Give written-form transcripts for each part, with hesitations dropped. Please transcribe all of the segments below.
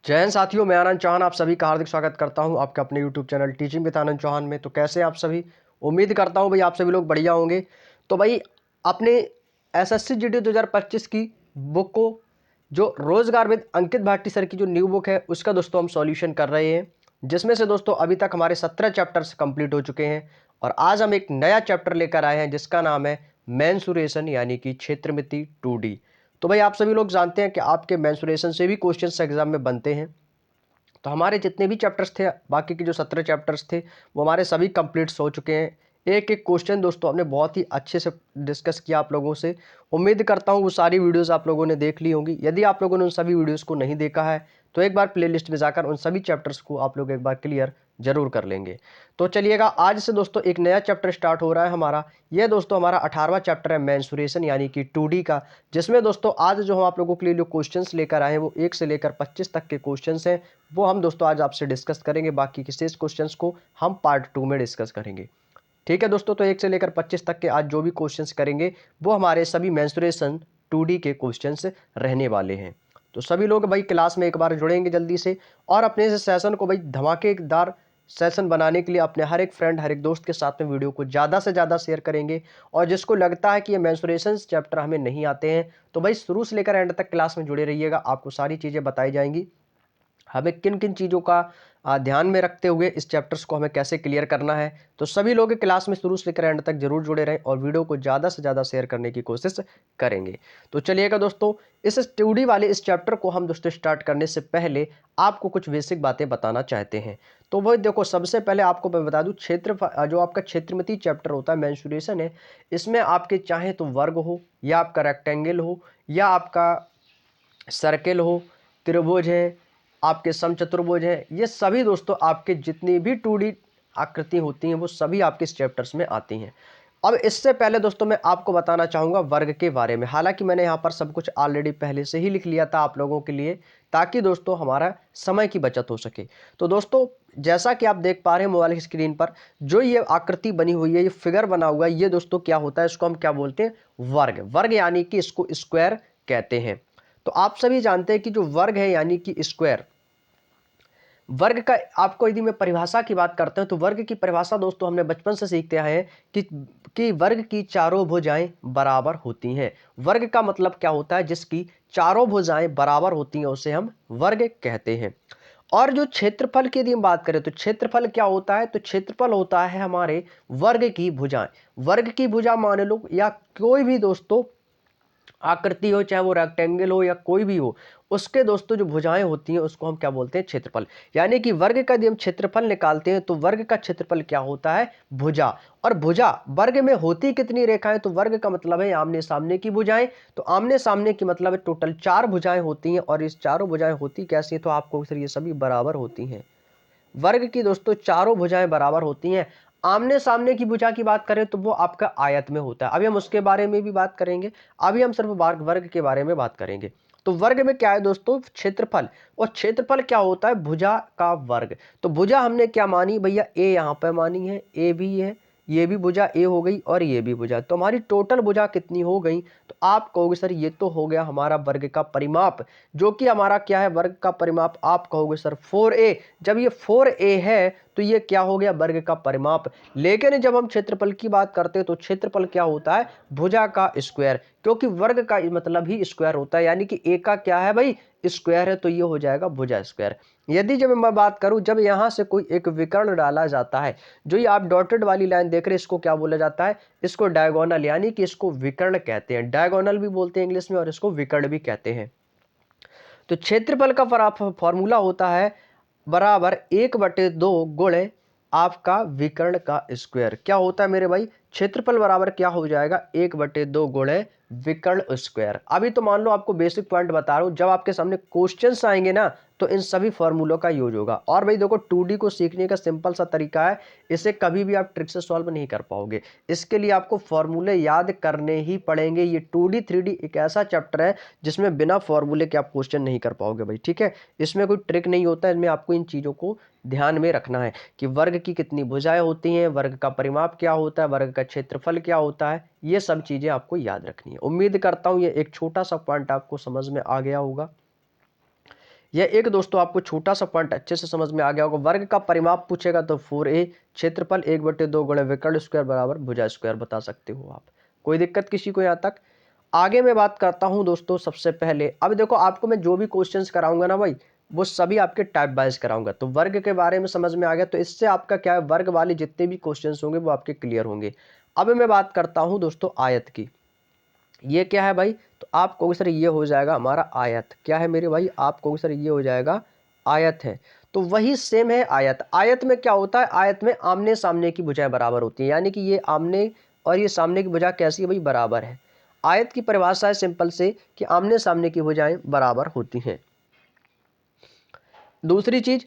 जय हिंद साथियों, मैं आनंद चौहान आप सभी का हार्दिक स्वागत करता हूं आपके अपने यूट्यूब चैनल टीचिंग विद आनंद चौहान में। तो कैसे आप सभी? उम्मीद करता हूं भाई आप सभी लोग बढ़िया होंगे। तो भाई अपने एसएससी जीडी 2025 की बुक को, जो रोजगार विद अंकित भाटी सर की जो न्यू बुक है, उसका दोस्तों हम सॉल्यूशन कर रहे हैं, जिसमें से दोस्तों अभी तक हमारे 17 चैप्टर्स कंप्लीट हो चुके हैं। और आज हम एक नया चैप्टर लेकर आए हैं जिसका नाम है मेंसुरेशन यानी कि क्षेत्रमिति 2D। तो भाई आप सभी लोग जानते हैं कि आपके मेंसुरेशन से भी क्वेश्चंस एग्जाम में बनते हैं। तो हमारे जितने भी चैप्टर्स थे, बाकी के जो 17 चैप्टर्स थे, वो हमारे सभी कंप्लीट्स हो चुके हैं। एक एक क्वेश्चन दोस्तों हमने बहुत ही अच्छे से डिस्कस किया आप लोगों से। उम्मीद करता हूँ वो सारी वीडियोस आप लोगों ने देख ली होंगी। यदि आप लोगों ने उन सभी वीडियोस को नहीं देखा है तो एक बार प्लेलिस्ट में जाकर उन सभी चैप्टर्स को आप लोग एक बार क्लियर जरूर कर लेंगे। तो चलिएगा, आज से दोस्तों एक नया चैप्टर स्टार्ट हो रहा है हमारा। यह दोस्तों हमारा 18वां चैप्टर है मेंसुरेशन यानी कि 2D का, जिसमें दोस्तों आज जो हम आप लोगों के लिए जो क्वेश्चंस लेकर आए हैं वो 1 से लेकर 25 तक के क्वेश्चंस हैं। वो हम दोस्तों आज आपसे डिस्कस करेंगे। बाकी के शेष क्वेश्चंस को हम पार्ट 2 में डिस्कस करेंगे। ठीक है दोस्तों, तो 1 से लेकर 25 तक के आज जो भी क्वेश्चंस करेंगे वो हमारे सभी मेंसुरेशन 2D के क्वेश्चंस रहने वाले हैं। तो सभी लोग भाई क्लास में एक बार जुड़ेंगे जल्दी से, और अपने इस सेशन को भाई धमाकेदार सेशन बनाने के लिए अपने हर एक फ्रेंड, हर एक दोस्त के साथ में वीडियो को ज़्यादा से ज़्यादा शेयर करेंगे। और जिसको लगता है कि ये मेंसुरेशन चैप्टर हमें नहीं आते हैं, तो भाई शुरू से लेकर एंड तक क्लास में जुड़े रहिएगा। आपको सारी चीज़ें बताई जाएंगी, हमें किन किन चीज़ों का ध्यान में रखते हुए इस चैप्टर्स को हमें कैसे क्लियर करना है। तो सभी लोग क्लास में शुरू से लेकर एंड तक जरूर जुड़े रहें और वीडियो को ज़्यादा से ज़्यादा शेयर करने की कोशिश करेंगे। तो चलिएगा दोस्तों, इस स्टूडी वाले इस चैप्टर को हम दोस्तों स्टार्ट करने से पहले आपको कुछ बेसिक बातें बताना चाहते हैं। तो वही देखो, सबसे पहले आपको मैं बता दूं, क्षेत्र जो आपका क्षेत्रमिति चैप्टर होता है, मेंसुरेशन है, इसमें आपके चाहे तो वर्ग हो, या आपका रेक्टेंगल हो, या आपका सर्किल हो, त्रिभुज है, आपके समचतुर्भुज है, ये सभी दोस्तों आपके जितनी भी 2D आकृति होती हैं वो सभी आपके इस चैप्टर्स में आती हैं। अब इससे पहले दोस्तों मैं आपको बताना चाहूँगा वर्ग के बारे में। हालांकि मैंने यहाँ पर सब कुछ ऑलरेडी पहले से ही लिख लिया था आप लोगों के लिए, ताकि दोस्तों हमारा समय की बचत हो सके। तो दोस्तों, जैसा कि आप देख पा रहे हैं मोबाइल की स्क्रीन पर, जो ये आकृति बनी हुई है, ये फिगर बना हुआ है, ये दोस्तों क्या होता है, इसको हम क्या बोलते हैं? वर्ग। वर्ग यानी कि इसको स्क्वायर कहते हैं। तो आप सभी जानते हैं कि जो वर्ग है यानी कि स्क्वायर, वर्ग का आपको यदि मैं परिभाषा की बात करते हैं तो वर्ग की परिभाषा दोस्तों हमने बचपन से सीखते आए हैं कि वर्ग की चारों भुजाएं बराबर होती हैं। वर्ग का मतलब क्या होता है? जिसकी चारों भुजाएं बराबर होती हैं उसे हम वर्ग कहते हैं। और जो क्षेत्रफल की यदि हम बात करें तो क्षेत्रफल क्या होता है? तो क्षेत्रफल होता है हमारे वर्ग की भुजाएं। वर्ग की भुजा मान लो, या कोई भी दोस्तों आकृति हो, चाहे वो रेक्टेंगल हो या कोई भी हो, उसके दोस्तों जो भुजाएं होती हैं उसको हम क्या बोलते हैं? क्षेत्रफल। यानी कि वर्ग का यदि हम क्षेत्रफल निकालते हैं तो वर्ग का क्षेत्रफल क्या होता है? भुजा। और भुजा वर्ग में होती कितनी रेखाएं? तो वर्ग का मतलब है आमने सामने की भुजाएं। तो आमने सामने की मतलब है टोटल 4 भुजाएं होती हैं। और इस चारों भुजाएं होती कैसी? तो आपको सर ये सभी बराबर होती हैं। वर्ग की दोस्तों चारों भुजाएं बराबर होती हैं। आमने सामने की भुजा की बात करें तो वो आपका आयत में होता है। अभी हम उसके बारे में भी बात करेंगे। अभी हम सिर्फ वर्ग के बारे में बात करेंगे। तो वर्ग में क्या है दोस्तों? क्षेत्रफल। और क्षेत्रफल क्या होता है? भुजा का वर्ग। तो भुजा हमने क्या मानी भैया? ए यहाँ पे मानी है, ए भी है, ये भी भुजा ए हो गई और ये भी भुजा। तो हमारी टोटल भुजा कितनी हो गई? तो आप कहोगे सर ये तो हो गया हमारा वर्ग का परिमाप, जो कि हमारा क्या है? वर्ग का परिमाप। आप कहोगे सर 4a। जब ये 4a है तो ये क्या हो गया? वर्ग का परिमाप। लेकिन जब हम क्षेत्रफल की बात करते हैं तो क्षेत्रफल क्या होता है? भुजा का स्क्वायर। क्योंकि वर्ग का मतलब ही स्क्वायर होता है, यानी कि ए का क्या है भाई? स्क्वायर है, तो ये हो जाएगा भुजा स्क्वायर। यदि जब मैं बात करूं, जब यहां से कोई एक विकर्ण डाला जाता है, जो ये आप डॉटेड वाली लाइन देख रहे हैं, इसको क्या बोला जाता है? इसको डायगोनल, यानी कि इसको विकर्ण कहते हैं। डायगोनल भी बोलते हैं इंग्लिश में, और इसको विकर्ण भी कहते हैं। तो क्षेत्रफल का फॉर्मूला होता है बराबर 1/2 गुणे आपका विकर्ण का स्क्वायर। क्या होता है मेरे भाई? क्षेत्रफल बराबर क्या हो जाएगा? 1/2 गुणे विकर्ण स्क्वायर। अभी तो मान लो आपको बेसिक पॉइंट बता रहा हूं, जब आपके सामने क्वेश्चंस आएंगे ना तो इन सभी फॉर्मूलों का यूज होगा। और भाई देखो, 2D को सीखने का सिंपल सा तरीका है, इसे कभी भी आप ट्रिक से सॉल्व नहीं कर पाओगे। इसके लिए आपको फॉर्मूले याद करने ही पड़ेंगे। ये 2D 3D एक ऐसा चैप्टर है जिसमें बिना फॉर्मूले के आप क्वेश्चन नहीं कर पाओगे भाई। ठीक है, इसमें कोई ट्रिक नहीं होता है। इसमें आपको इन चीज़ों को ध्यान में रखना है कि वर्ग की कितनी भुजाएं होती हैं, वर्ग का परिमाप क्या होता है, वर्ग का क्षेत्रफल क्या होता है, ये सब चीज़ें आपको याद रखनी है। उम्मीद करता हूं ये एक छोटा सा पॉइंट आपको समझ में आ गया होगा। यह एक दोस्तों आपको छोटा सा पॉइंट अच्छे से समझ में आ गया होगा। वर्ग का परिमाप पूछेगा तो 4a, क्षेत्रफल 1/2 गुणे विकर्ण स्क्वायर बराबर भुजा स्क्वायर बता सकते हो आप। कोई दिक्कत किसी को यहाँ तक? आगे मैं बात करता हूं दोस्तों सबसे पहले। अब देखो आपको मैं जो भी क्वेश्चंस कराऊंगा ना भाई, वो सभी आपके टाइप वाइज कराऊंगा। तो वर्ग के बारे में समझ में आ गया, तो इससे आपका क्या है, वर्ग वाले जितने भी क्वेश्चंस होंगे वो आपके क्लियर होंगे। अब मैं बात करता हूं दोस्तों आयत की। ये क्या है भाई, तो आप कहोगे सर ये हो जाएगा हमारा आयत। क्या है मेरे भाई, आप कहोगे सर ये हो जाएगा आयत है। तो वही सेम है आयत। आयत में क्या होता है, आयत में आमने सामने की भुजाएं बराबर होती हैं, यानी कि ये आमने और ये सामने की भुजा कैसी है भाई, बराबर है। आयत की परिभाषा है सिंपल से कि आमने सामने की भुजाएं बराबर होती हैं। दूसरी चीज,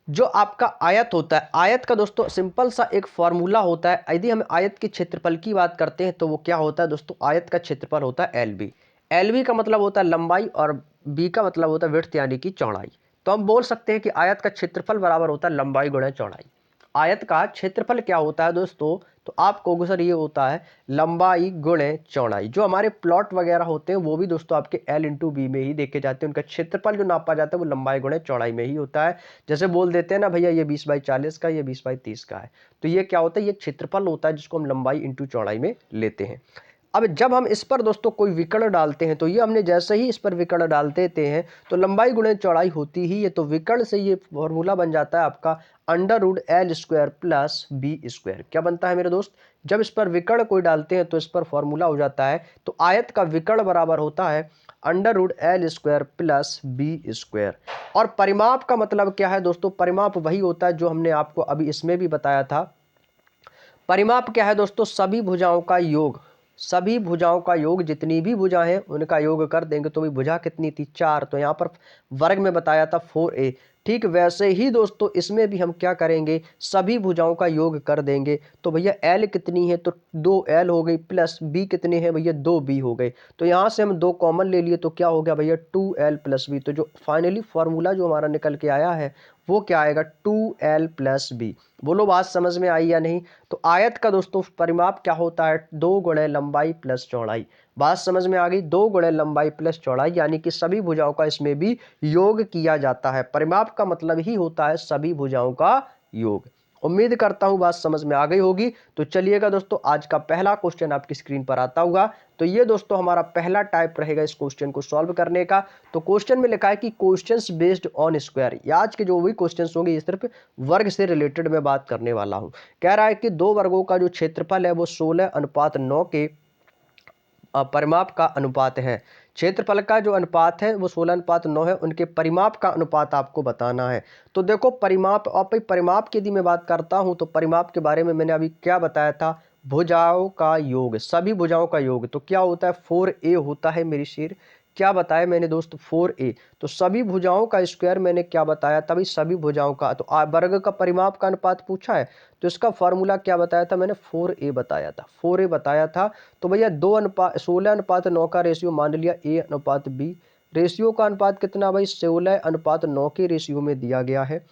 जो आपका आयत होता है, आयत का दोस्तों सिंपल सा एक फॉर्मूला होता है। यदि हम आयत के क्षेत्रफल की बात करते हैं तो वो क्या होता है दोस्तों, आयत का क्षेत्रफल होता है एलबी। एलबी का मतलब होता है लंबाई और बी का मतलब होता है विड्थ यानी कि चौड़ाई। तो हम बोल सकते हैं कि आयत का क्षेत्रफल बराबर होता है लंबाई गुणा चौड़ाई। आयत का क्षेत्रफल क्या होता है दोस्तों, तो आप कहोगे सर ये होता है लंबाई गुणे चौड़ाई। जो हमारे प्लॉट वगैरह होते हैं वो भी दोस्तों आपके L/B में ही देखे जाते हैं। उनका क्षेत्रफल जो नापा जाता है वो लंबाई गुणे चौड़ाई में ही होता है। जैसे बोल देते हैं ना भैया ये 20/40 का, ये 20/30 का है, तो ये क्या होता है, ये क्षेत्रफल होता है जिसको हम लंबाई इंटू चौड़ाई में लेते हैं। अब जब हम इस पर दोस्तों कोई विकर्ण डालते हैं, तो ये हमने जैसे ही इस पर विकर्ण डाल देते हैं तो लंबाई गुणे चौड़ाई होती ही है, तो विकर्ण से ये फॉर्मूला बन जाता है आपका √L² प्लस बी स्क्वायर। क्या बनता है मेरे दोस्त, जब इस पर विकर्ण कोई डालते हैं तो इस पर फॉर्मूला हो जाता है, तो आयत का विकर्ण बराबर होता है √L² प्लस बी स्क्वायर। और परिमाप का मतलब क्या है दोस्तों, परिमाप वही होता है जो हमने आपको अभी इसमें भी बताया था। परिमाप क्या है दोस्तों, सभी भुजाओं का योग। सभी भुजाओं का योग, जितनी भी भुजा हैं उनका योग कर देंगे तो भी भुजा कितनी थी, 4। तो यहाँ पर वर्ग में बताया था 4a। ठीक वैसे ही दोस्तों इसमें भी हम क्या करेंगे, सभी भुजाओं का योग कर देंगे। तो भैया l कितनी है, तो 2l हो गई, प्लस b कितने हैं भैया, 2b हो गए। तो यहाँ से हम 2 कॉमन ले लिए तो क्या हो गया भैया 2l प्लस b। तो जो फाइनली फॉर्मूला जो हमारा निकल के आया है वो क्या आएगा, 2l प्लस b। बोलो बात समझ में आई या नहीं। तो आयत का दोस्तों परिमाप क्या होता है, 2 गुणे लंबाई प्लस चौड़ाई। बात समझ में आ गई, 2 गुणे लंबाई प्लस चौड़ाई, यानी कि सभी भुजाओं का इसमें भी योग किया जाता है। परिमाप का मतलब ही होता है सभी भुजाओं का योग। उम्मीद करता हूं बात समझ में आ गई होगी। तो चलिएगा दोस्तों, आज का पहला क्वेश्चन आपकी स्क्रीन पर आता होगा। तो ये दोस्तों हमारा पहला टाइप रहेगा इस क्वेश्चन को सॉल्व करने का। तो क्वेश्चन में लिखा है कि क्वेश्चंस बेस्ड ऑन स्क्वायर। आज के जो भी क्वेश्चंस होंगे ये सिर्फ वर्ग से रिलेटेड मैं बात करने वाला हूं। कह रहा है कि दो वर्गों का जो क्षेत्रफल है वो 16:9 के परिमाप का अनुपात है। क्षेत्रफल का जो अनुपात है वो 16:9 है, उनके परिमाप का अनुपात आपको बताना है। तो देखो परिमाप, और परिमाप की यदि मैं बात करता हूं तो परिमाप के बारे में मैंने अभी क्या बताया था, भुजाओं का योग, सभी भुजाओं का योग। तो क्या होता है 4a होता है मेरी शेर। क्या बताया मैंने दोस्त, 4a। तो सभी भुजाओं का स्क्वायर मैंने क्या बताया था भाई, सभी भुजाओं का। तो वर्ग का परिमाप का अनुपात पूछा है तो इसका फॉर्मूला क्या बताया था मैंने, 4a बताया था, 4a बताया था। तो भैया 16:9 का रेशियो मान लिया a/b। रेशियो का अनुपात कितना भाई, 16:9 के रेशियो में दिया गया है।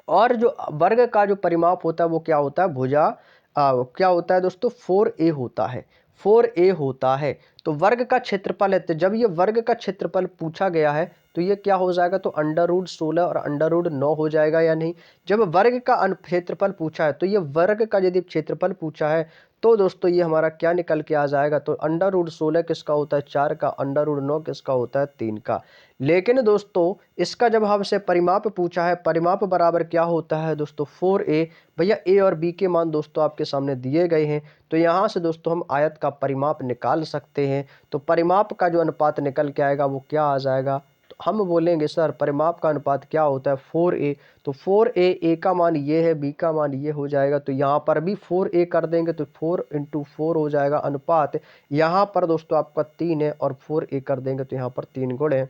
और जो वर्ग का जो परिमाप होता है वो क्या होता है, भुजा क्या होता है दोस्तों, 4a होता है, 4a होता है। तो वर्ग का क्षेत्रफल है, तो जब ये वर्ग का क्षेत्रफल पूछा गया है तो ये क्या हो जाएगा, तो √16 और √9 हो जाएगा या नहीं। जब वर्ग का क्षेत्रफल पूछा है तो ये वर्ग का यदि क्षेत्रफल पूछा है तो दोस्तों ये हमारा क्या निकल के आ जाएगा, तो √16 किसका होता है, 4 का, √9 किसका होता है, 3 का। लेकिन दोस्तों इसका जब हमसे परिमाप पूछा है, परिमाप बराबर क्या होता है दोस्तों, 4a। भैया a और b के मान दोस्तों आपके सामने दिए गए हैं, तो यहाँ से दोस्तों हम आयत का परिमाप निकाल सकते हैं। तो परिमाप का जो अनुपात निकल के आएगा वो क्या आ जाएगा, तो हम बोलेंगे सर परिमाप का अनुपात क्या होता है, 4a। तो 4a, a का मान ये है, b का मान ये हो जाएगा, तो यहाँ पर भी 4a कर देंगे तो 4 × 4 हो जाएगा अनुपात। यहाँ पर दोस्तों आपका 3 है और 4a कर देंगे तो यहाँ पर 3 ×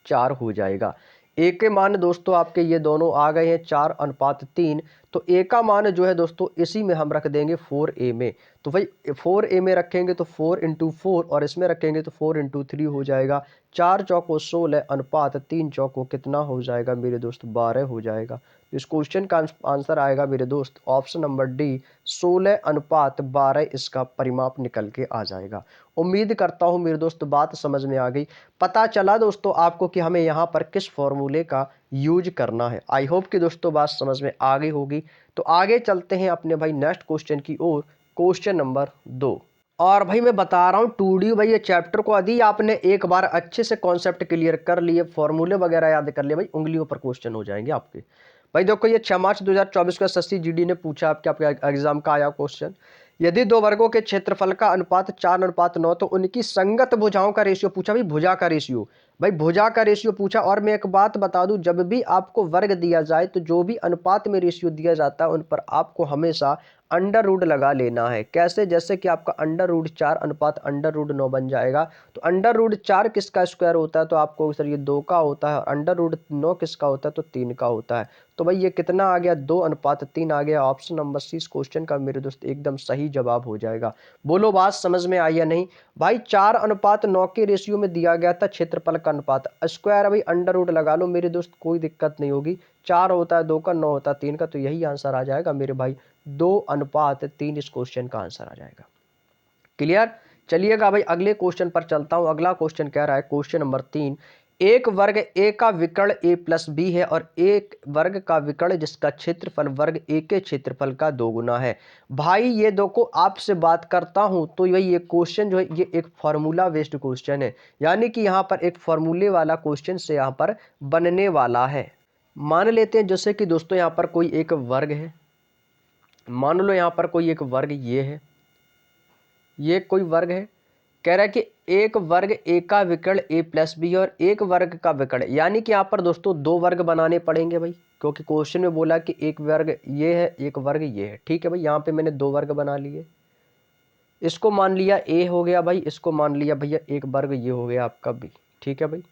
4 हो जाएगा। a के मान दोस्तों आपके ये दोनों आ गए हैं 4:3। तो ए का मान जो है दोस्तों इसी में हम रख देंगे 4a में। तो भाई 4a में रखेंगे तो 4 इंटू 4 और इसमें रखेंगे तो 4 इंटू 3 हो जाएगा। 4 चौको 16 अनुपात 3 चौको कितना हो जाएगा मेरे दोस्त 12 हो जाएगा। तो इस क्वेश्चन का आंसर आएगा मेरे दोस्त ऑप्शन नंबर डी 16 अनुपात 12 इसका परिमाप निकल के आ जाएगा। उम्मीद करता हूँ मेरे दोस्त बात समझ में आ गई। पता चला दोस्तों आपको कि हमें यहाँ पर किस फॉर्मूले का यूज करना है। आई होप कि दोस्तों बात समझ में आ गई होगी। तो आगे चलते हैं अपने भाई नेक्स्ट क्वेश्चन की ओर, क्वेश्चन नंबर 2। और भाई मैं बता रहा हूँ 2D भाई ये चैप्टर को यदि आपने एक बार अच्छे से कॉन्सेप्ट क्लियर कर लिए, फॉर्मूले वगैरह याद कर लिए, भाई उंगलियों पर क्वेश्चन हो जाएंगे आपके। भाई देखो ये 6 मार्च 2024 को एसएससी जीडी ने पूछा आपके एग्जाम का आया क्वेश्चन। यदि दो वर्गों के क्षेत्रफल का अनुपात 4:9 तो उनकी संगत भुजाओं का रेशियो पूछा। भाई भुजा का रेशियो, भाई भुजा का रेशियो पूछा। और मैं एक बात बता दूं, जब भी आपको वर्ग दिया जाए तो जो भी अनुपात में रेशियो दिया जाता है उन पर आपको हमेशा अंडर रूट लगा लेना है। कैसे? जैसे कि आपका अंडर रूट 4 अनुपात अंडर रूट 9 बन जाएगा। तो अंडर रूट 4 किसका स्क्वायर होता है? तो आपको सर ये 2 का होता है। अंडर रूट 9 किसका होता है? तो 3 का होता है। तो भाई ये कितना आ गया? 2:3 आ गया। ऑप्शन नंबर सी इस क्वेश्चन का मेरे दोस्त एकदम सही जवाब हो जाएगा। बोलो बात समझ में आई या नहीं? भाई 4:9 के रेशियो में दिया गया था क्षेत्रफल का अनुपात। स्क्वायर भाई अंडर रूट लगा लो मेरे दोस्त, कोई दिक्कत नहीं होगी। 4 होता है 2 का, 9 होता है 3 का, तो यही आंसर आ जाएगा मेरे भाई 2:3 इस क्वेश्चन का आंसर आ जाएगा। क्लियर? चलिएगा भाई अगले क्वेश्चन पर चलता हूं। अगला क्वेश्चन कह रहा है क्वेश्चन नंबर 3, एक वर्ग ए का विकर्ण ए प्लस बी है और एक वर्ग का विकर्ण जिसका क्षेत्रफल वर्ग ए के क्षेत्रफल का 2 गुना है। भाई ये देखो आपसे बात करता हूं तो ये क्वेश्चन जो है ये एक फार्मूला बेस्ड क्वेश्चन है, यानी कि यहाँ पर एक फार्मूले वाला क्वेश्चन से यहाँ पर बनने वाला है। मान लेते हैं जैसे कि दोस्तों यहाँ पर कोई एक वर्ग है, मान लो यहाँ पर कोई एक वर्ग ये है, ये कोई वर्ग है। कह रहा है कि एक वर्ग ए का विकर्ण ए प्लस बी और एक वर्ग का विकर्ण, यानी कि यहाँ पर दोस्तों 2 वर्ग बनाने पड़ेंगे भाई, क्योंकि क्वेश्चन में बोला कि एक वर्ग ये है एक वर्ग ये है। ठीक है भाई, यहाँ पे मैंने 2 वर्ग बना लिए। इसको मान लिया ए हो गया भाई, इसको मान लिया भैया एक वर्ग ये हो गया आपका बी। ठीक है भाई,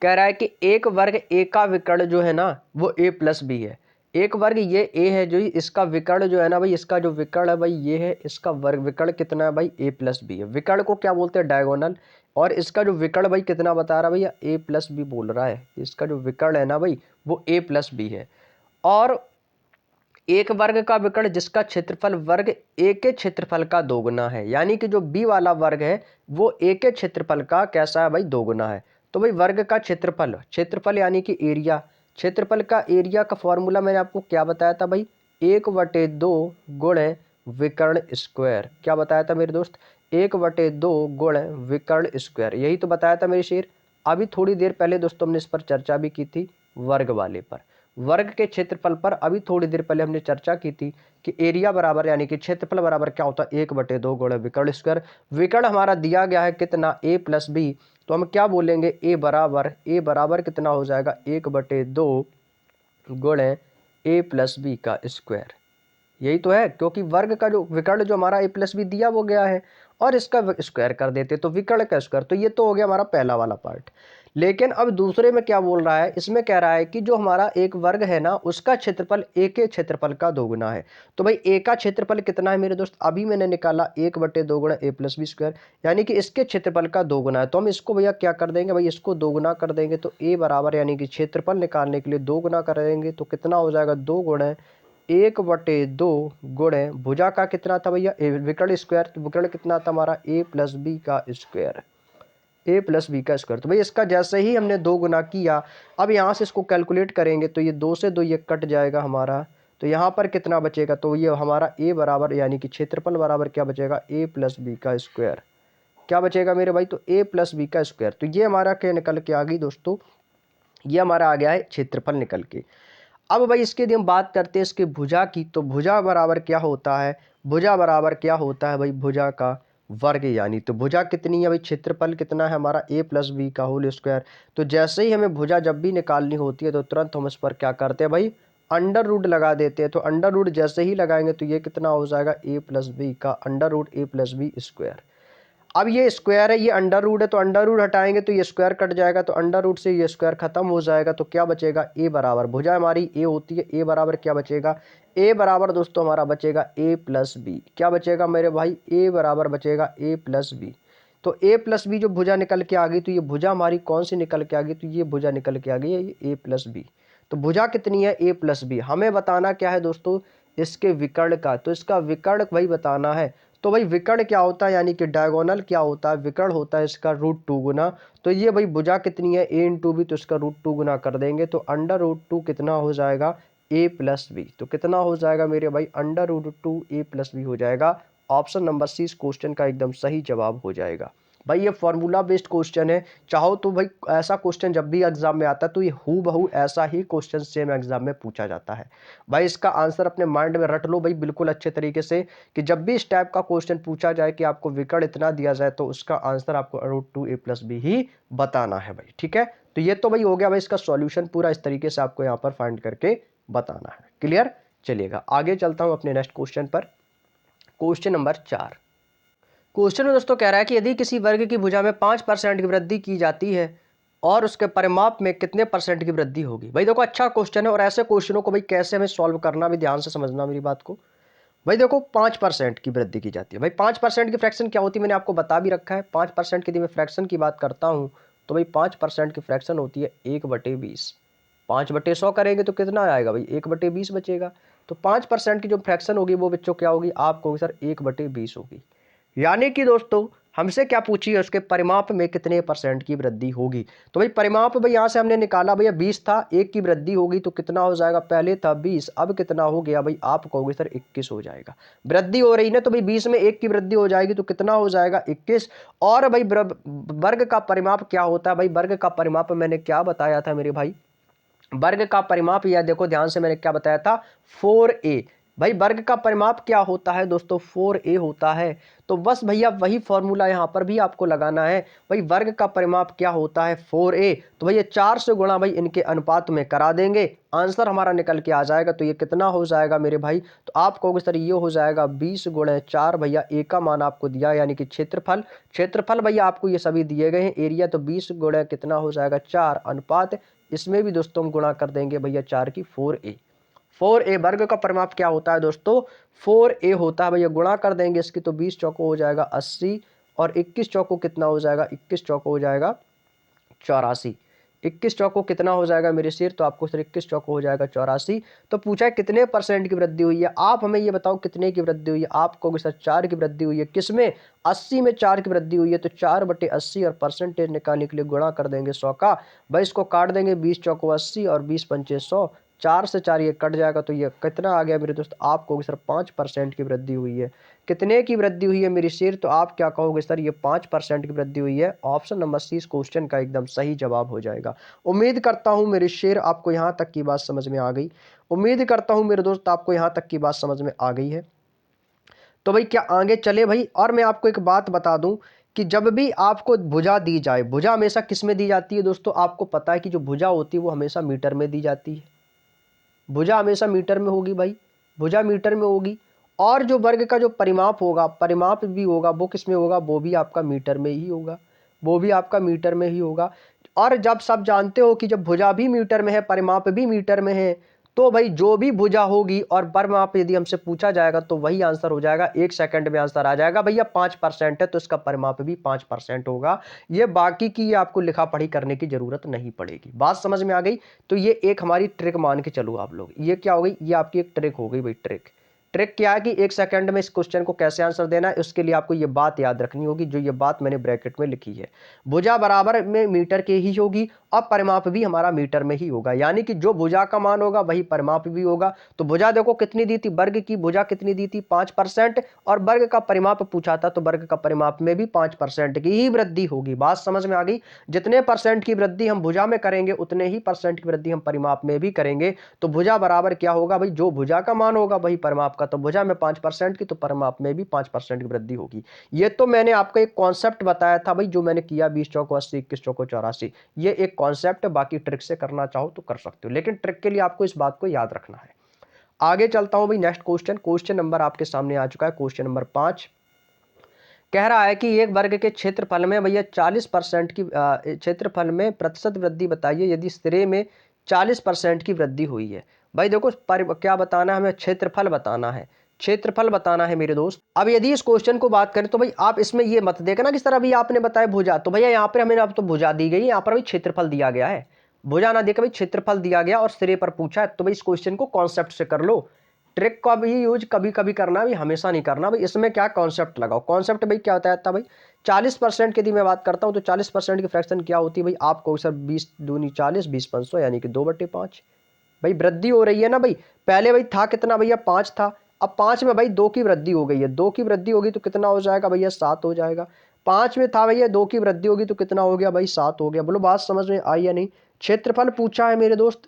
कह रहा है कि एक वर्ग ए का विकर्ण जो है ना वो ए प्लस बी है। एक वर्ग ये ए है जो इसका विकर्ण जो है ना भाई, इसका जो विकर्ण है भाई ये है, इसका वर्ग विकर्ण कितना है भाई? ए प्लस बी है। विकर्ण को क्या बोलते हैं? डायगोनल। और इसका जो विकर्ण भाई कितना बता रहा है भैया? ए प्लस बी बोल रहा है। इसका जो विकर्ण है ना भाई वो ए प्लस बी है। और एक वर्ग का विकर्ण जिसका क्षेत्रफल वर्ग ए के क्षेत्रफल का 2 गुना है, यानी कि जो बी वाला वर्ग है वो ए के क्षेत्रफल का कैसा है भाई? 2 गुना है। तो भाई वर्ग का क्षेत्रफल, क्षेत्रफल यानी कि एरिया, क्षेत्रफल का एरिया का फॉर्मूला मैंने आपको क्या बताया था भाई? 1/2 गुणे विकर्ण स्क्वायर। क्या बताया था मेरे दोस्त? 1/2 गुणे विकर्ण स्क्वायर, यही तो बताया था मेरे शेर। अभी थोड़ी देर पहले दोस्तों हमने इस पर चर्चा भी की थी, वर्ग वाले पर, वर्ग के क्षेत्रफल पर अभी थोड़ी देर पहले हमने चर्चा की थी कि एरिया बराबर यानी कि क्षेत्रफल बराबर क्या होता है? 1/2 गुणे विकर्ण स्क्वायर। विकर्ण हमारा दिया गया है कितना? ए प्लस बी। तो हम क्या बोलेंगे? ए बराबर कितना हो जाएगा? 1/2 गुणे ए प्लस बी का स्क्वायर। यही तो है, क्योंकि वर्ग का जो विकर्ण जो हमारा ए प्लस बी दिया वो गया है और इसका स्क्वायर कर देते तो विकर्ण का स्क्वायर। तो ये तो हो गया हमारा पहला वाला पार्ट। लेकिन अब दूसरे में क्या बोल रहा है? इसमें कह रहा है कि जो हमारा एक वर्ग है ना उसका क्षेत्रफल ए के क्षेत्रफल का 2 गुना है। तो भाई ए का क्षेत्रफल कितना है मेरे दोस्त? अभी मैंने निकाला 1/2 गुणा ए प्लस बी स्क्वायर, यानी कि इसके क्षेत्रफल का 2 गुना है। तो हम इसको भैया क्या कर देंगे भाई? इसको 2 गुना कर देंगे। तो ए बराबर यानी कि क्षेत्रफल निकालने के लिए 2 गुना कर देंगे तो कितना हो जाएगा? 2 गुणे 1/2 गुणे भुजा का कितना था भैया? विकर्ण स्क्वायर। तो विकर्ण कितना था हमारा? ए प्लस बी का स्क्वायर, ए प्लस बी का स्क्वायर। तो भाई इसका जैसे ही हमने 2 गुना किया, अब यहाँ से इसको कैलकुलेट करेंगे तो ये 2 से 2 ये कट जाएगा हमारा। तो यहाँ पर कितना बचेगा? तो ये हमारा ए बराबर यानी कि क्षेत्रफल बराबर क्या बचेगा? ए प्लस बी का स्क्वायर। क्या बचेगा मेरे भाई? तो ए प्लस बी का स्क्वायर। तो ये हमारा क्या निकल के आ गई दोस्तों? ये हमारा आ गया है क्षेत्रफल निकल के। अब भाई इसके यदि हम बात करते हैं इसकी भुजा की, तो भुजा बराबर क्या होता है? भुजा बराबर क्या होता है भाई? भुजा का वर्ग, यानी तो भुजा कितनी है भाई? क्षेत्रफल कितना है हमारा? ए प्लस बी का होल स्क्वायर। तो जैसे ही हमें भुजा जब भी निकालनी होती है तो तुरंत हम इस पर क्या करते हैं भाई? अंडर रूट लगा देते हैं। तो अंडर रूट जैसे ही लगाएंगे तो ये कितना हो जाएगा? ए प्लस बी का अंडर रूट ए प्लस बी स्क्वायर। अब ये स्क्वायर है, ये अंडर रूट है, तो अंडर रूट हटाएंगे तो ये स्क्वायर कट जाएगा, तो अंडर रूट से ये स्क्वायर खत्म हो जाएगा, तो क्या बचेगा ए बराबर, भुजा हमारी ए होती है, ए बराबर क्या बचेगा, ए बराबर दोस्तों हमारा बचेगा ए प्लस बी। क्या बचेगा मेरे भाई, ए बराबर बचेगा ए प्लस बी। तो ए प्लस बी जो भुजा निकल के आ गई, तो ये भुजा हमारी कौन सी निकल के आ गई, तो ये भुजा निकल के आ गई है, ये ए प्लस बी। तो भुजा कितनी है, ए प्लस बी। हमें बताना क्या है दोस्तों, इसके विकर्ण का, तो इसका विकर्ण भाई बताना है। तो भाई विकर्ण क्या होता है, यानी कि डायगोनल क्या होता है, विकर्ण होता है इसका √2 गुना। तो ये भाई भुजा कितनी है, ए इंटू बी, तो इसका √2 गुना कर देंगे, तो अंडर√2 कितना हो जाएगा, ए प्लस बी। तो कितना हो जाएगा मेरे भाई, अंडर√2 ए प्लस बी हो जाएगा। ऑप्शन नंबर सी इस क्वेश्चन का एकदम सही जवाब हो जाएगा। भाई ये फॉर्मूला बेस्ड क्वेश्चन है, चाहो तो भाई ऐसा क्वेश्चन जब भी एग्जाम में आता है तो ये हूबहू ऐसा ही क्वेश्चन सेम एग्जाम में पूछा जाता है। भाई इसका आंसर अपने माइंड में रट लो भाई बिल्कुल अच्छे तरीके से, कि जब भी इस टाइप का क्वेश्चन पूछा जाए कि आपको विकर्ण इतना दिया जाए, तो उसका आंसर आपको √2 ए प्लस बी ही बताना है भाई, ठीक है। तो ये तो भाई हो गया भाई इसका सॉल्यूशन, पूरा इस तरीके से आपको यहाँ पर फाइंड करके बताना है। क्लियर, चलिएगा आगे चलता हूँ अपने नेक्स्ट क्वेश्चन पर। Question number 4। क्वेश्चन में दोस्तों कह रहा है कि यदि किसी वर्ग की भुजा में 5% की वृद्धि की जाती है और उसके परिमाप में कितने परसेंट की वृद्धि होगी। भाई देखो अच्छा क्वेश्चन है, और ऐसे क्वेश्चनों को भाई कैसे हमें सॉल्व करना भी ध्यान से समझना मेरी बात को। भाई देखो 5% की वृद्धि की जाती है, भाई 5% की फ्रैक्शन क्या होती है मैंने आपको बता भी रखा है। 5% की यदि मैं फ्रैक्शन की बात करता हूँ, तो भाई 5% की फ्रैक्शन होती है 1/20। 5/100 करेंगे तो कितना आएगा भाई, 1/20 बचेगा। तो 5% की जो फ्रैक्शन होगी वो बच्चों क्या होगी, आपको होगी सर 1/20 होगी। यानी कि दोस्तों हमसे क्या पूछिए, उसके परिमाप में कितने परसेंट की वृद्धि होगी। तो भाई परिमाप भाई यहां से हमने निकाला, भैया 20 था, एक की वृद्धि होगी तो कितना हो जाएगा, पहले था 20, अब कितना हो गया भाई, आप कहोगे सर 21 हो जाएगा। वृद्धि हो रही ना, तो भाई 20 में एक की वृद्धि हो जाएगी तो कितना हो जाएगा 21। और भाई वर्ग का परिमाप क्या होता है, भाई वर्ग का परिमाप मैंने क्या बताया था मेरे भाई, वर्ग का परिमाप, या देखो ध्यान से मैंने क्या बताया था, 4a। भाई वर्ग का परिमाप क्या होता है दोस्तों, 4a होता है। तो बस भैया वही फॉर्मूला यहां पर भी आपको लगाना है। भाई वर्ग का परिमाप क्या होता है, 4a। तो भैया 4 से गुणा भाई इनके अनुपात में करा देंगे, आंसर हमारा निकल के आ जाएगा। तो ये कितना हो जाएगा मेरे भाई, तो आप कहोगे सर ये हो जाएगा 20 × 4। भैया ए का मान आपको दिया, यानी कि क्षेत्रफल, क्षेत्रफल भैया आपको ये सभी दिए गए हैं, एरिया तो 20 × कितना हो जाएगा 4, अनुपात इसमें भी दोस्तों हम गुणा कर देंगे भैया 4 की, 4a। 4a वर्ग का परिमाप क्या होता है दोस्तों, 4a होता है। भैया गुणा कर देंगे इसकी, तो 20 चौको हो जाएगा 80, और 21 चौको कितना हो जाएगा, 21 चौको हो जाएगा 84। 21 चौको कितना हो जाएगा मेरे शेर, तो आपको सर 21 चौको हो जाएगा 84। तो पूछा है कितने परसेंट की वृद्धि हुई है, आप हमें ये बताओ कितने की वृद्धि हुई है। आप कहोगे सर 4 की वृद्धि हुई है, किसमें, 80 में 4 की वृद्धि हुई है। तो 4/80, और परसेंटेज निकालने के लिए गुणा कर देंगे 100 का। भाई इसको काट देंगे, 20 चौको 80 और 20 पंचे 100, 4 से 4 ये कट जाएगा, तो ये कितना आ गया मेरे दोस्त, आप कहोगे सर 5% की वृद्धि हुई है। कितने की वृद्धि हुई है मेरी शेर, तो आप क्या कहोगे सर ये 5% की वृद्धि हुई है। ऑप्शन नंबर सी इस क्वेश्चन का एकदम सही जवाब हो जाएगा। उम्मीद करता हूं मेरे शेर आपको यहां तक की बात समझ में आ गई। उम्मीद करता हूं मेरे दोस्त आपको यहां तक की बात समझ में आ गई है। तो भाई क्या आगे चले भाई, और मैं आपको एक बात बता दूं कि जब भी आपको भुजा दी जाए, भुजा हमेशा किस में दी जाती है दोस्तों, आपको पता है कि जो भुजा होती है वो हमेशा मीटर में दी जाती है। भुजा हमेशा मीटर में होगी भाई, भुजा मीटर में होगी। और जो वर्ग का जो परिमाप होगा, परिमाप भी होगा, वो किस में होगा, वो भी आपका मीटर में ही होगा, वो भी आपका मीटर में ही होगा। और जब सब जानते हो कि जब भुजा भी मीटर में है, परिमाप भी मीटर में है, तो भाई जो भी भुजा होगी और परिमाप यदि हमसे पूछा जाएगा तो वही आंसर हो जाएगा, 1 सेकंड में आंसर आ जाएगा। भैया 5% है तो इसका परिमाप भी 5% होगा। ये बाकी की ये आपको लिखा पढ़ी करने की जरूरत नहीं पड़ेगी। बात समझ में आ गई। तो ये एक हमारी ट्रिक मान के चलो आप लोग, ये क्या हो गई, ये आपकी एक ट्रिक हो गई भाई। ट्रिक ट्रिक क्या है कि 1 सेकंड में इस क्वेश्चन को कैसे आंसर देना है, उसके लिए आपको ये बात याद रखनी होगी, जो ये बात मैंने ब्रैकेट में लिखी है। भुजा बराबर में मीटर के ही होगी, और परिमाप भी हमारा मीटर में ही होगा, यानी कि जो भुजा का मान होगा वही परिमाप भी होगा। तो भुजा देखो कितनी दी थी, वर्ग की भुजा कितनी दी थी, 5%, और वर्ग का परिमाप पूछा था तो वर्ग का परिमाप में भी 5% की ही वृद्धि होगी। बात समझ में आ गई। जितने परसेंट की वृद्धि हम भुजा में करेंगे उतने ही परसेंट की वृद्धि हम परिमाप में भी करेंगे। तो भुजा बराबर क्या होगा भाई, जो भुजा का मान होगा वही परिमाप का। तो भुजा में 5% की, तो परिमाप में भी 5% की वृद्धि होगी। ये तो मैंने आपको एक कॉन्सेप्ट बताया था भाई, जो मैंने किया 20 चौको 80, 21 चौको 84, ये एक कॉन्सेप्ट। बाकी ट्रिक से करना चाहो तो कर सकते हो, लेकिन ट्रिक के लिए आपको इस बात को याद रखना है। आगे चलता हूं भाई नेक्स्ट क्वेश्चन। क्वेश्चन नंबर आपके सामने आ चुका है, क्वेश्चन नंबर 5। कह रहा है कि एक वर्ग के क्षेत्रफल में भैया 40% की क्षेत्रफल में प्रतिशत वृद्धि बताइए यदि सिरे में 40% की वृद्धि हुई है। भाई देखो क्या बताना है हमें, क्षेत्रफल बताना है, क्षेत्रफल बताना है मेरे दोस्त। अब यदि इस क्वेश्चन को बात करें तो भाई आप इसमें ये मत देखना किस तरह अभी आपने बताया भुजा, तो भैया यहाँ पर हमें अब तो भुजा दी गई, यहाँ पर भाई क्षेत्रफल दिया गया है, भुजा ना देकर भाई क्षेत्रफल दिया गया और सिरे पर पूछा है, तो भाई इस क्वेश्चन को कॉन्सेप्ट से कर लो। ट्रिक का भी यूज कभी कभी करना, भी हमेशा नहीं करना। भाई इसमें क्या कॉन्सेप्ट लगाओ, कॉन्सेप्ट भाई क्या होता है भाई 40% की यदि मैं बात करता हूं तो 40% की फ्रैक्शन क्या होती है भाई, आपको सर 20 दूनी 40, 20 500 यानी कि 2/5। भाई वृद्धि हो रही है ना भाई, पहले भाई था कितना भैया 5 था, अब 5 में भाई 2 की वृद्धि हो गई है, 2 की वृद्धि होगी तो कितना हो जाएगा भैया 7 हो जाएगा। 5 में था भैया 2 की वृद्धि होगी तो कितना हो गया भाई 7 हो गया। बोलो बात समझ में आई या नहीं। क्षेत्रफल पूछा है मेरे दोस्त,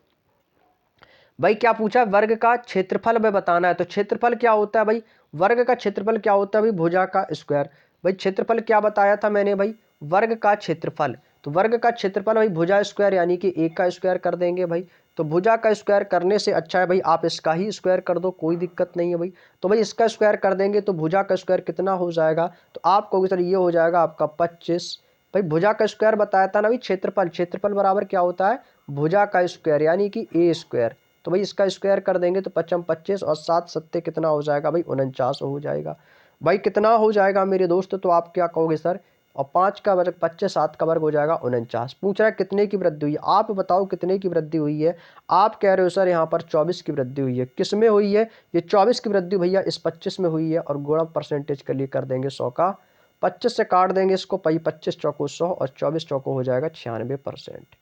भाई क्या पूछा, वर्ग का क्षेत्रफल में बताना है, तो क्षेत्रफल क्या होता है भाई, वर्ग का क्षेत्रफल क्या होता है भाई, भुजा का स्क्वायर। भाई क्षेत्रफल क्या बताया था मैंने भाई, वर्ग का क्षेत्रफल, तो वर्ग का क्षेत्रफल भाई भुजा स्क्वायर यानी कि 1 का स्क्वायर कर देंगे भाई। तो भुजा का स्क्वायर करने से अच्छा है भाई आप इसका ही स्क्वायर कर दो, कोई दिक्कत नहीं है भाई। तो भाई इसका स्क्वायर कर देंगे तो भुजा का स्क्वायर कितना हो जाएगा, तो आप कहोगे सर ये हो जाएगा आपका 25। भाई भुजा का स्क्वायर बताया था ना भाई, क्षेत्रफल, क्षेत्रफल बराबर क्या होता है भुजा का स्क्वायर यानी कि ए स्क्वायर। तो भाई इसका स्क्वायर कर देंगे तो 55 25 और 7 सत्ते कितना हो जाएगा भाई 49 हो जाएगा। भाई कितना हो जाएगा मेरे दोस्त, तो आप क्या कहोगे सर, और 5 का वर्ग 25, 7 का वर्ग हो जाएगा 49। पूछ रहा है कितने की वृद्धि हुई है, आप बताओ कितने की वृद्धि हुई है। आप कह रहे हो सर यहाँ पर 24 की वृद्धि हुई है, किस में हुई है, ये 24 की वृद्धि भैया इस 25 में हुई है, और गुणा परसेंटेज के लिए कर देंगे 100 का, 25 से काट देंगे इसको, 25 चौको 100 और 24 चौको हो जाएगा 96%।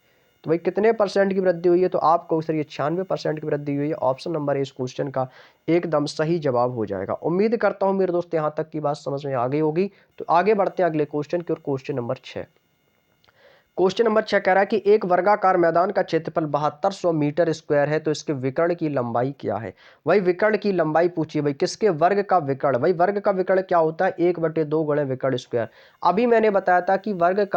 तो भाई कितने परसेंट की वृद्धि हुई है, तो आपको सर ये 96% की वृद्धि हुई है। ऑप्शन नंबर ए इस क्वेश्चन का एकदम सही जवाब हो जाएगा। उम्मीद करता हूं मेरे दोस्त यहाँ तक की बात समझ में आ गई होगी। तो आगे बढ़ते हैं अगले क्वेश्चन की ओर। क्वेश्चन नंबर 6, क्वेश्चन नंबर 6 कह रहा है कि एक वर्गाकार मैदान का क्षेत्रफल 7200 मीटर स्क्वायर है, तो इसके विकर्ण की लंबाई क्या है। वही विकर्ण की लंबाई पूछिए भाई, किसके, वर्ग का विकर्ण। भाई वर्ग का विकर्ण क्या होता है 1/2 गुणे विकर्ण स्क्वायर। अभी मैंने बताया था कि वर्ग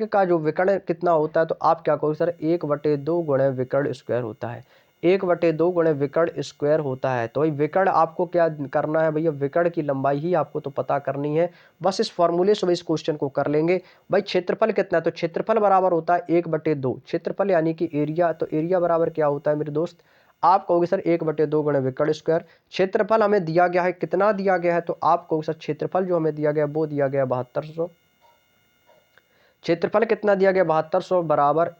का जो विकर्ण कितना होता है, तो आप क्या कहोगे सर 1/2 गुणे विकर्ण स्क्वायर होता है, 1/2 गुणे विकर्ण स्क्वायर होता है। तो भाई विकर्ण आपको क्या करना है भैया, विकर्ण की लंबाई ही आपको तो पता करनी है, बस इस फॉर्मूले से इस क्वेश्चन को कर लेंगे। भाई क्षेत्रफल कितना है, तो क्षेत्रफल बराबर होता है 1/2, क्षेत्रफल यानी कि एरिया, तो एरिया बराबर क्या होता है मेरे दोस्त, आप कहोगे सर 1/2 गुणे विकर्ण स्क्वायर। क्षेत्रफल हमें दिया गया है, कितना दिया गया है, तो आप कहोगे सर क्षेत्रफल जो हमें दिया गया वो दिया गया 7200। क्षेत्रफल कितना दिया गया 7200 बराबर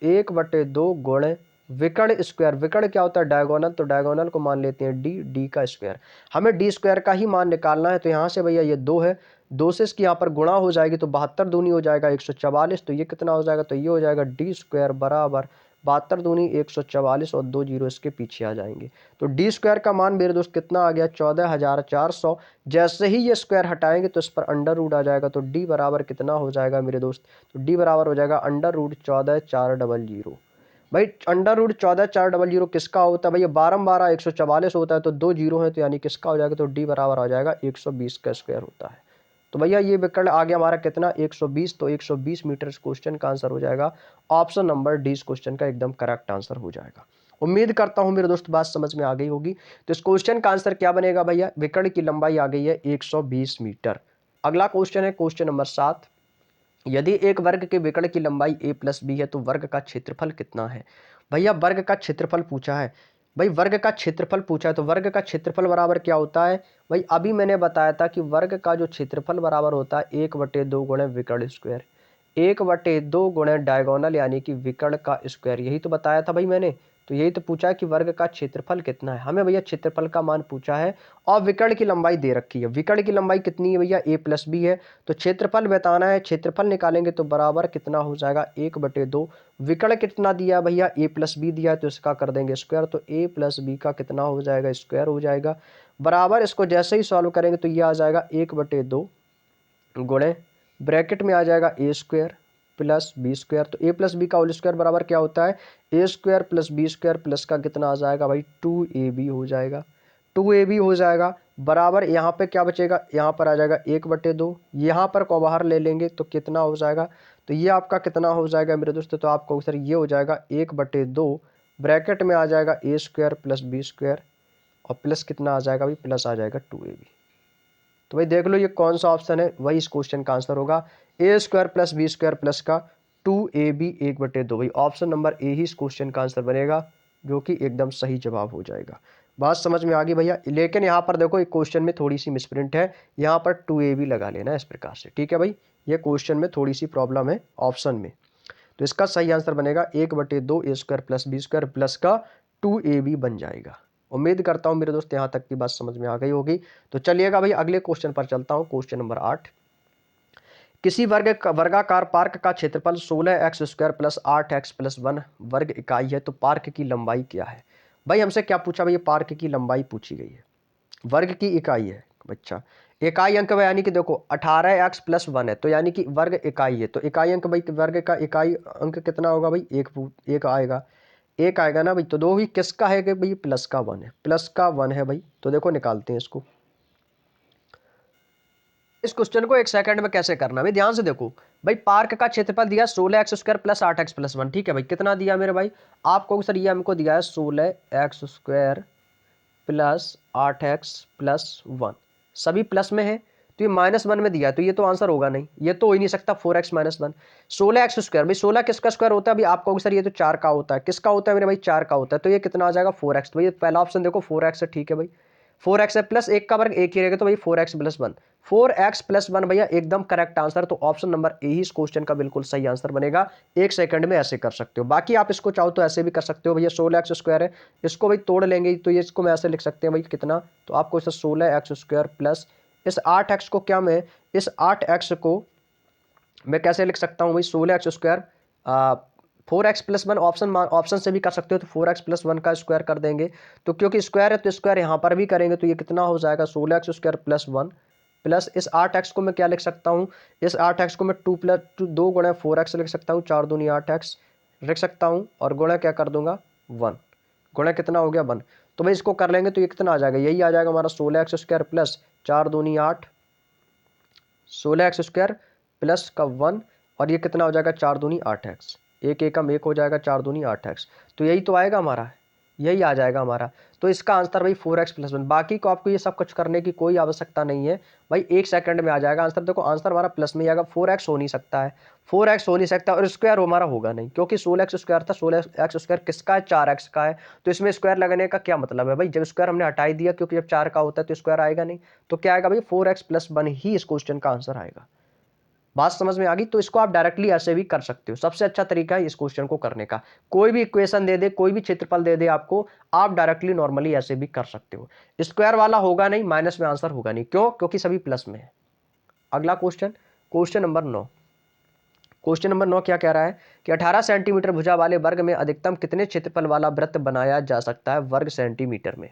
1/2 गुणे विकर्ण स्क्वायर। विकर्ण क्या होता है डायगोनल, तो डायगोनल को मान लेते हैं डी, डी का स्क्वायर। हमें डी स्क्वायर का ही मान निकालना है, तो यहाँ से भैया ये 2 है, 2 से इसकी यहाँ पर गुणा हो जाएगी तो 72 दूनी हो जाएगा 144, तो ये कितना हो जाएगा, तो ये हो जाएगा डी स्क्वायर बराबर 72 दूनी 144 और 2 जीरो इसके पीछे आ जाएंगे। तो डी स्क्वायर का मान मेरे दोस्त कितना आ गया 14400। जैसे ही ये स्क्वायर हटाएंगे तो इस पर अंडर रूट आ जाएगा, तो डी बराबर कितना हो जाएगा मेरे दोस्त, तो डी बराबर हो जाएगा अंडर रूट 14400। भाई अंडर रूट 14400 किसका होता है भैया, 12 12 144 होता है, तो 2 जीरो है तो यानी किसका हो जाएगा, तो डी बराबर आ जाएगा 120 का स्क्वायर होता है। तो भैया ये विकर्ण आ गया हमारा कितना 120, तो 120 मीटर इस क्वेश्चन का आंसर हो जाएगा। ऑप्शन नंबर डी इस क्वेश्चन का एकदम करेक्ट आंसर हो जाएगा। उम्मीद करता हूं मेरे दोस्त बात समझ में आ गई होगी। तो इस क्वेश्चन का आंसर क्या बनेगा भैया, विकर्ण की लंबाई आ गई है 120 मीटर। अगला क्वेश्चन है क्वेश्चन नंबर 7, यदि एक वर्ग के विकर्ण की लंबाई a प्लस बी है तो वर्ग का क्षेत्रफल कितना है। भैया वर्ग का क्षेत्रफल पूछा है, भाई वर्ग का क्षेत्रफल पूछा है, तो वर्ग का क्षेत्रफल बराबर क्या होता है भाई, अभी मैंने बताया था कि वर्ग का जो क्षेत्रफल बराबर होता है 1/2 गुणे विकर्ण स्क्वायर, 1/2 गुणे डायगोनल यानी कि विकर्ण का स्क्वायर, यही तो बताया था भाई मैंने। तो यही तो पूछा है कि वर्ग का क्षेत्रफल कितना है, हमें भैया क्षेत्रफल का मान पूछा है और विकर्ण की लंबाई दे रखी है। विकर्ण की लंबाई कितनी है भैया a प्लस बी है, तो क्षेत्रफल बताना है, क्षेत्रफल निकालेंगे तो बराबर कितना हो जाएगा 1/2। विकर्ण कितना दिया भैया a प्लस बी दिया है, तो इसका कर देंगे स्क्वायर, तो a प्लस बी का कितना हो जाएगा स्क्वायर हो जाएगा बराबर। इसको जैसे ही सॉल्व करेंगे तो ये आ जाएगा 1/2 गुणे ब्रैकेट में आ जाएगा A square plus B square, तो ए प्लस बी का होल स्क्वायर बराबर क्या होता है A square plus B square plus का कितना आ जाएगा भाई 2ab हो जाएगा, 2ab हो जाएगा बराबर। यहाँ पे क्या बचेगा, यहाँ पर आ जाएगा 1/2, यहाँ पर को बाहर ले लेंगे तो कितना हो जाएगा, तो ये आपका कितना हो जाएगा मेरे दोस्तों, तो आपको सर ये हो जाएगा 1/2 ब्रैकेट में आ जाएगा A square plus B square और प्लस कितना आ जाएगा भाई, प्लस आ जाएगा 2ab। तो भाई देख लो ये कौन सा ऑप्शन है, वही इस क्वेश्चन का आंसर होगा। A square plus B square plus का 2ab 1/2। भाई ऑप्शन नंबर ए ही इस क्वेश्चन का आंसर बनेगा, जो कि एकदम सही जवाब हो जाएगा। बात समझ में आ गई भैया। लेकिन यहाँ पर देखो एक क्वेश्चन में थोड़ी सी मिसप्रिंट है, यहाँ पर 2ab लगा लेना इस प्रकार से, ठीक है भाई। ये क्वेश्चन में थोड़ी सी प्रॉब्लम है ऑप्शन में। तो इसका सही आंसर बनेगा 1/2 A square plus B square plus का 2ab बन जाएगा। उम्मीद करता हूँ मेरे दोस्त यहाँ तक की बात समझ में आ गई होगी। तो चलिएगा भाई अगले क्वेश्चन पर चलता हूँ। क्वेश्चन नंबर 8, किसी वर्गाकार पार्क का क्षेत्रफल 16x square plus 8x plus 1 वर्ग इकाई है, तो पार्क की लंबाई क्या है। भाई हमसे क्या पूछा भाई, पार्क की लंबाई पूछी गई है, वर्ग की इकाई है बच्चा। इकाई अंक यानी कि देखो 18x प्लस 1 है, तो यानी कि वर्ग इकाई है, तो इकाई अंक भाई वर्ग का इकाई अंक कितना होगा भाई, एक आएगा, एक आएगा ना भाई। तो दो ही किसका है कि भाई प्लस का 1 है, प्लस का 1 है भाई। तो देखो निकालते हैं इसको। इस क्वेश्चन को एक सेकंड में कैसे करना भाई, ध्यान से देखो। भाई पार्क का क्षेत्रफल दिया 16x square plus 8x plus 1, ठीक है भाई। कितना दिया मेरे भाई, आपको सर ये हमको दिया है 16x square plus 8x plus 1, सभी प्लस में है, तो ये -1 में दिया है, तो ये तो आंसर होगा नहीं, ये तो हो ही नहीं सकता 4x माइनस 1। 16x स्क्वायर भाई 16 किसका स्क्वायर होता है भाई, आपको सर ये तो 4 का होता है, किसका होता है मेरे भाई 4 का होता है, तो ये कितना आ जाएगा 4x। तो भाई पहला ऑप्शन देखो 4x है, ठीक है भाई। 4x है प्लस एक का वर्ग एक ही रहेगा, तो भाई 4x प्लस 1, 4x प्लस 1 भैया एकदम करेक्ट आंसर। तो ऑप्शन नंबर ए ही इस क्वेश्चन का बिल्कुल सही आंसर बनेगा। एक सेकंड में ऐसे कर सकते हो, बाकी आप इसको चाहो तो ऐसे भी कर सकते हो भैया। 16x स्क्वायर है, इसको भाई तोड़ लेंगे तो ये इसको मैं ऐसे लिख सकते हैं भाई कितना, तो आपको इसे 16x स्क्वायर प्लस इस 8x को क्या मैं इस 8x को मैं कैसे लिख सकता हूँ भाई, 16x square 4x plus 1, option से भी कर सकते हो, तो 4x प्लस 1 का स्क्वायर कर देंगे, तो क्योंकि स्क्वायर है तो स्क्वायर यहाँ पर भी करेंगे, तो ये कितना हो जाएगा 16x स्क्वायर प्लस 1 प्लस इस 8x को मैं क्या लिख सकता हूँ, इस 8x को मैं 2 गुणा 4x लिख सकता हूँ, 4 दूनी 8x लिख सकता हूँ, और गुणा क्या कर दूंगा 1, गुणा कितना हो गया 1। तो भाई इसको कर लेंगे तो ये कितना आ जाएगा, यही आ जाएगा हमारा 16x स्क्वायर प्लस 4 दूनी 8, 16x स्क्वायर प्लस का 1, और ये कितना हो जाएगा 4 दूनी 8x, एक एकम एक हो जाएगा, 4 दूनी 8x, तो यही तो आएगा हमारा, यही आ जाएगा हमारा। तो इसका आंसर भाई 4x प्लस 1। बाकी को आपको ये सब कुछ करने की कोई आवश्यकता नहीं है भाई, एक सेकंड में आ जाएगा आंसर। देखो आंसर हमारा प्लस में आएगा, 4x हो नहीं सकता है, 4x हो नहीं सकता, और स्क्वायर हमारा होगा नहीं, क्योंकि 16x स्क्वायर था, 16x स्क्वायर किसका है 4x का है, तो इसमें स्क्वायर लगने का क्या मतलब है भाई, जब स्क्वायर हमने हटा ही दिया, क्योंकि जब 4 का होता है तो स्क्वायर आएगा नहीं, तो क्या आएगा भाई 4x प्लस 1 ही इस क्वेश्चन का आंसर आएगा। बात समझ में आ गई। तो इसको आप डायरेक्टली ऐसे भी कर सकते हो, सबसे अच्छा तरीका है इस क्वेश्चन को करने का। कोई भी इक्वेशन दे दे, कोई भी क्षेत्रफल दे दे आपको, आप डायरेक्टली नॉर्मली ऐसे भी कर सकते हो। स्क्वायर वाला होगा नहीं, माइनस में आंसर होगा नहीं, क्यों, क्योंकि सभी प्लस में है। अगला question, question number 9। Question number 9 क्या कह रहा है कि 18 सेंटीमीटर भुजा वाले वर्ग में अधिकतम कितने क्षेत्रफल वाला वृत्त बनाया जा सकता है वर्ग सेंटीमीटर में।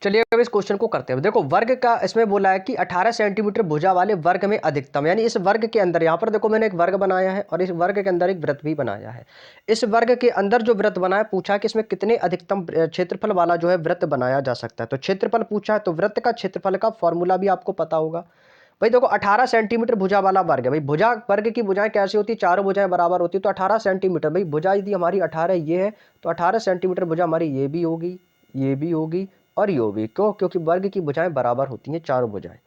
चलिए अब इस क्वेश्चन को करते हैं। देखो वर्ग का इसमें बोला है कि 18 सेंटीमीटर भुजा वाले वर्ग में अधिकतम, यानी इस वर्ग के अंदर, यहाँ पर देखो मैंने एक वर्ग बनाया है और इस वर्ग के अंदर एक वृत्त भी बनाया है। इस वर्ग के अंदर जो वृत्त बना है, पूछा कि इसमें कितने अधिकतम क्षेत्रफल वाला जो है वृत्त बनाया जा सकता है। तो क्षेत्रफल पूछा है, तो वृत्त का क्षेत्रफल का फॉर्मूला भी आपको पता होगा भाई। देखो 18 सेंटीमीटर भुजा वाला वर्ग है भाई, भुजा वर्ग की भुजाएं कैसी होती है, चारों भुजाएं बराबर होती है, तो 18 सेंटीमीटर भाई भुजा यदि हमारी 18 ये है, तो 18 सेंटीमीटर भुजा हमारी ये भी होगी, ये भी होगी और यो भी, क्यों, क्योंकि वर्ग की भुजाएं बराबर होती हैं, चारों भुजाएं।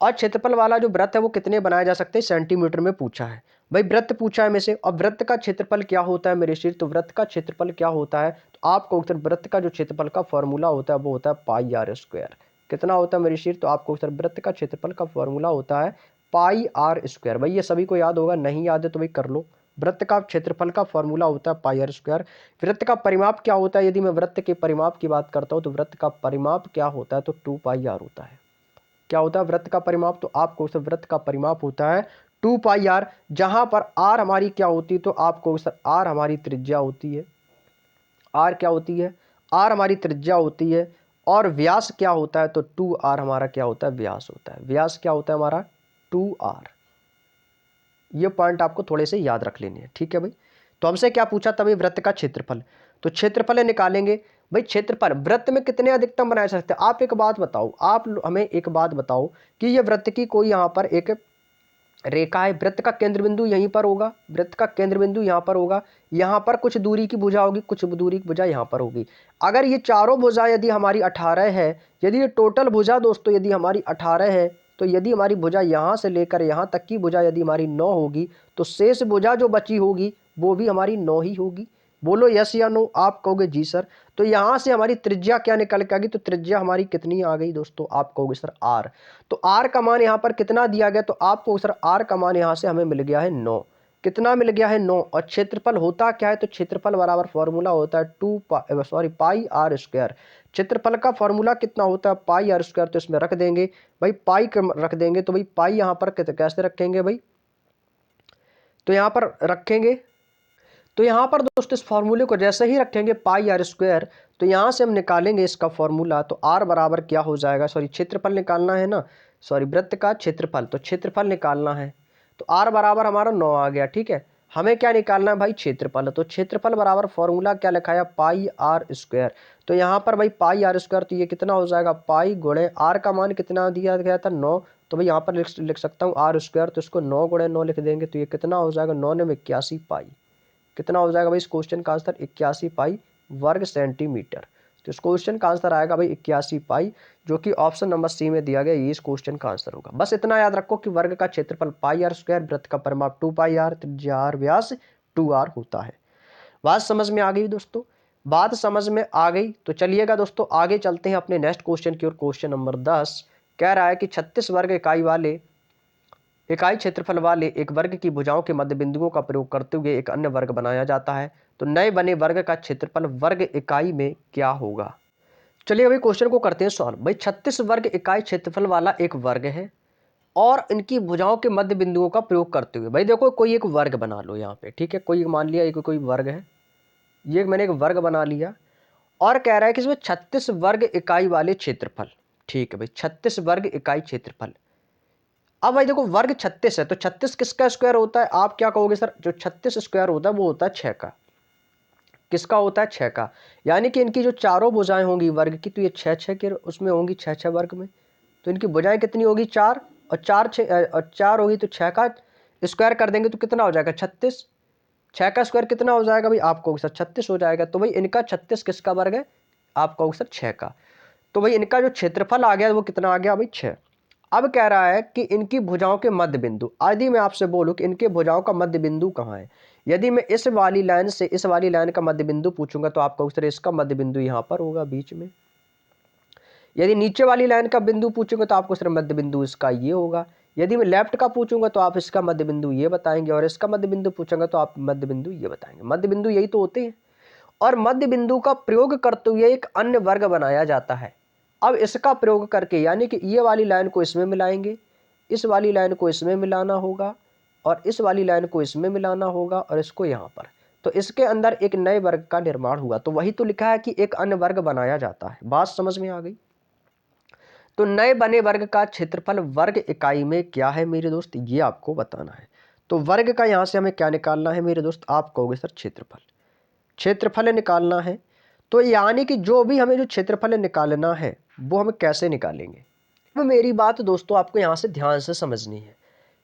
और क्षेत्रफल वाला जो वृत्त है वो कितने बनाए जा सकते हैं, सेंटीमीटर में पूछा है भाई, वृत्त पूछा है में से। और वृत्त का क्षेत्रफल क्या होता है मेरे शेर, तो वृत्त का क्षेत्रफल क्या होता है, तो आपको उत्तर वृत्त का जो क्षेत्रफल का फॉर्मूला होता है वो होता है पाई आर स्क्वायर। कितना होता है मेरे शेर, तो आपको उत्तर वृत्त का क्षेत्रफल का फॉर्मूला होता है पाई आर स्क्वायर। भाई ये सभी को याद होगा, नहीं याद है तो भाई कर लो। वृत्त का क्षेत्रफल का फॉर्मूला होता है पाई आर स्क्वायर। वृत्त का परिमाप क्या होता है, यदि मैं वृत्त के परिमाप की बात करता हूं तो वृत्त का परिमाप क्या होता है, तो 2 पाई आर होता है। क्या होता है वृत्त का परिमाप, तो आपको उस वृत्त का परिमाप होता है 2 पाई आर, जहां पर आर हमारी क्या होती है, तो आपको आर हमारी त्रिज्या होती है, आर क्या होती है, आर हमारी त्रिज्या होती है, और व्यास क्या होता है, तो 2 आर हमारा क्या होता है, व्यास होता है। व्यास क्या होता है हमारा 2 आर। ये पॉइंट आपको थोड़े से याद रख लेने हैं, ठीक है भाई। तो हमसे क्या पूछा तभी वृत्त का क्षेत्रफल, तो क्षेत्रफल निकालेंगे भाई। क्षेत्रफल वृत्त में कितने अधिकतम बनाए जा सकते हैं, आप एक बात बताओ, आप हमें एक बात बताओ कि ये वृत्त की कोई यहाँ पर एक रेखा है, वृत्त का केंद्र बिंदु यहीं पर होगा, वृत्त का केंद्र बिंदु यहाँ पर होगा, यहाँ पर कुछ दूरी की भुजा होगी, कुछ दूरी की भुजा यहाँ पर होगी। अगर ये चारों भुजा यदि हमारी 18 है, यदि ये टोटल भुजा दोस्तों यदि हमारी 18 है, तो यदि हमारी भुजा यहाँ से लेकर यहाँ तक की भुजा यदि हमारी 9 होगी, तो शेष भुजा जो बची होगी वो भी हमारी 9 ही होगी। बोलो यस या नो। आप कहोगे जी सर। तो यहाँ से हमारी त्रिज्या क्या निकल के आ गई, तो त्रिज्या हमारी कितनी आ गई दोस्तों, आप कहोगे सर आर। तो आर का मान यहाँ पर कितना दिया गया, तो आपको सर आर का मान यहाँ से हमें मिल गया है 9। कितना मिल गया है 9। और क्षेत्रफल होता क्या है, तो क्षेत्रफल बराबर फॉर्मूला होता है पाई आर स्क्वायर। क्षेत्रफल का फॉर्मूला कितना होता है, पाई आर स्क्वायर। तो इसमें रख देंगे भाई, पाई रख देंगे, तो भाई पाई यहाँ पर कैसे रखेंगे भाई, तो यहाँ पर रखेंगे, तो यहाँ पर दोस्तों इस फॉर्मूले को जैसे ही रखेंगे पाई आर स्क्वायर, तो यहाँ से हम निकालेंगे इसका फॉर्मूला। तो आर बराबर क्या हो जाएगा, सॉरी क्षेत्रफल निकालना है ना, सॉरी वृत्त का क्षेत्रफल, तो क्षेत्रफल निकालना है। तो आर बराबर हमारा 9 आ गया। ठीक है, हमें क्या निकालना है भाई, क्षेत्रफल। तो क्षेत्रफल बराबर फॉर्मूला क्या लिखा है, पाई आर स्क्वायर। तो यहाँ पर भाई पाई आर स्क्वायर, तो ये कितना हो जाएगा, पाई गुणे आर का मान कितना दिया गया था 9, तो भाई यहाँ पर लिख सकता हूँ आर स्क्वायर, तो इसको 9 गुणे 9 लिख देंगे, तो ये कितना हो जाएगा, 9 ने 81 पाई। कितना हो जाएगा भाई इस क्वेश्चन का आंसर, 81 पाई वर्ग सेंटीमीटर। तो इस क्वेश्चन का आंसर आएगा भाई 81 पाई, जो कि ऑप्शन नंबर सी में दिया गया, ये इस क्वेश्चन का आंसर होगा। बस इतना याद रखो कि वर्ग का क्षेत्रफल पाई आर स्क्वायर, वृत्त का परिमाप 2 पाई आर, त्रिज्या आर, व्यास 2 आर होता है। बात समझ में आ गई दोस्तों, बात समझ में आ गई। तो चलिएगा दोस्तों आगे चलते हैं अपने नेक्स्ट क्वेश्चन की ओर। क्वेश्चन नंबर 10 कह रहा है कि 36 वर्ग इकाई क्षेत्रफल वाले एक वर्ग की भुजाओं के मध्य बिंदुओं का प्रयोग करते हुए एक अन्य वर्ग बनाया जाता है, तो नए बने वर्ग का क्षेत्रफल वर्ग इकाई में क्या होगा। चलिए अभी क्वेश्चन को करते हैं सॉल्व। भाई 36 वर्ग इकाई क्षेत्रफल वाला एक वर्ग है और इनकी भुजाओं के मध्य बिंदुओं का प्रयोग करते हुए, भाई देखो कोई एक वर्ग बना लो यहाँ पे। ठीक है, कोई मान लिया एक कोई वर्ग है, ये मैंने एक वर्ग बना लिया और कह रहा है कि इसमें 36 वर्ग इकाई वाले क्षेत्रफल। ठीक है भाई, 36 वर्ग इकाई क्षेत्रफल। अब भाई देखो वर्ग 36 है, तो 36 किसका स्क्वायर होता है, आप क्या कहोगे सर, जो 36 स्क्वायर होता है वो होता है 6 का। किसका होता है, 6 का। यानी कि इनकी जो चारों भुजाएं होंगी वर्ग की, तो ये 6 के उसमें होंगी, 6 वर्ग में। तो इनकी भुजाएं कितनी होगी, 4, और 4 होगी, तो 6 का स्क्वायर कर देंगे तो कितना हो जाएगा, 36। 6 का स्क्वायर कितना हो जाएगा भाई, आप कहोगे सर 36 हो जाएगा। तो भाई इनका 36 किसका वर्ग है, आप कहोगे सर 6 का। तो भाई इनका जो क्षेत्रफल आ गया वो कितना आ गया भाई, 6। अब कह रहा है कि इनकी भुजाओं के मध्य बिंदु, यदि मैं आपसे बोलूं कि इनके भुजाओं का मध्य बिंदु कहाँ है, यदि मैं इस वाली लाइन से इस वाली लाइन का मध्य बिंदु पूछूंगा, तो आप कहोगे सर इसका मध्य बिंदु यहाँ पर होगा बीच में। यदि नीचे वाली लाइन का बिंदु पूछूंगा, तो आपको सर मध्य बिंदु इसका ये होगा। यदि मैं लेफ्ट का पूछूंगा, तो आप इसका मध्य बिंदु ये बताएंगे, और इसका मध्य बिंदु पूछूंगा तो आप मध्य बिंदु ये बताएंगे। मध्य बिंदु यही तो होते हैं, और मध्य बिंदु का प्रयोग करते हुए एक अन्य वर्ग बनाया जाता है। अब इसका प्रयोग करके, यानी कि ये वाली लाइन को इसमें मिलाएंगे, इस वाली लाइन को इसमें मिलाना होगा, और इस वाली लाइन को इसमें मिलाना होगा, और इसको यहाँ पर, तो इसके अंदर एक नए वर्ग का निर्माण हुआ। तो वही तो लिखा है कि एक अन्य वर्ग बनाया जाता है। बात समझ में आ गई। तो नए बने वर्ग का क्षेत्रफल वर्ग इकाई में क्या है मेरे दोस्त, ये आपको बताना है। तो वर्ग का यहाँ से हमें क्या निकालना है मेरे दोस्त, आप कहोगे सर क्षेत्रफल। क्षेत्रफल निकालना है, तो यानी कि जो भी हमें जो क्षेत्रफल निकालना है वो हम कैसे निकालेंगे। अब मेरी बात दोस्तों आपको यहाँ से ध्यान से समझनी है।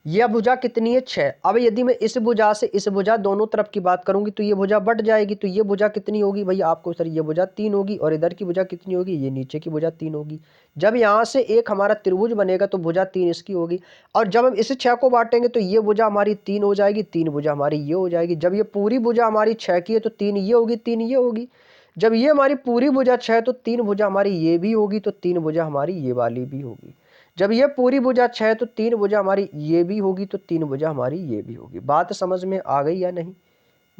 यह भुजा कितनी है, 6। अब यदि मैं इस भुजा से इस भुजा दोनों तरफ की बात करूंगी, तो ये भुजा बढ़ जाएगी, तो ये भुजा कितनी होगी भैया, आपको सर ये भुजा 3 होगी, और इधर की भुजा कितनी होगी, ये नीचे की भुजा 3 होगी। जब यहाँ से एक हमारा त्रिभुज बनेगा तो भुजा 3 इसकी होगी, और जब हम इस 6 को बांटेंगे तो ये भुजा हमारी 3 हो जाएगी, 3 भुजा हमारी ये हो जाएगी। जब ये पूरी भुजा हमारी 6 की है तो 3 ये होगी, 3 ये होगी। जब ये हमारी पूरी भुजा 6 तो 3 भुजा हमारी ये भी होगी, तो 3 भुजा हमारी ये वाली भी होगी। जब ये पूरी भुजा 6 तो 3 भुजा हमारी ये भी होगी, तो 3 भुजा हमारी ये भी होगी। बात समझ में आ गई या नहीं,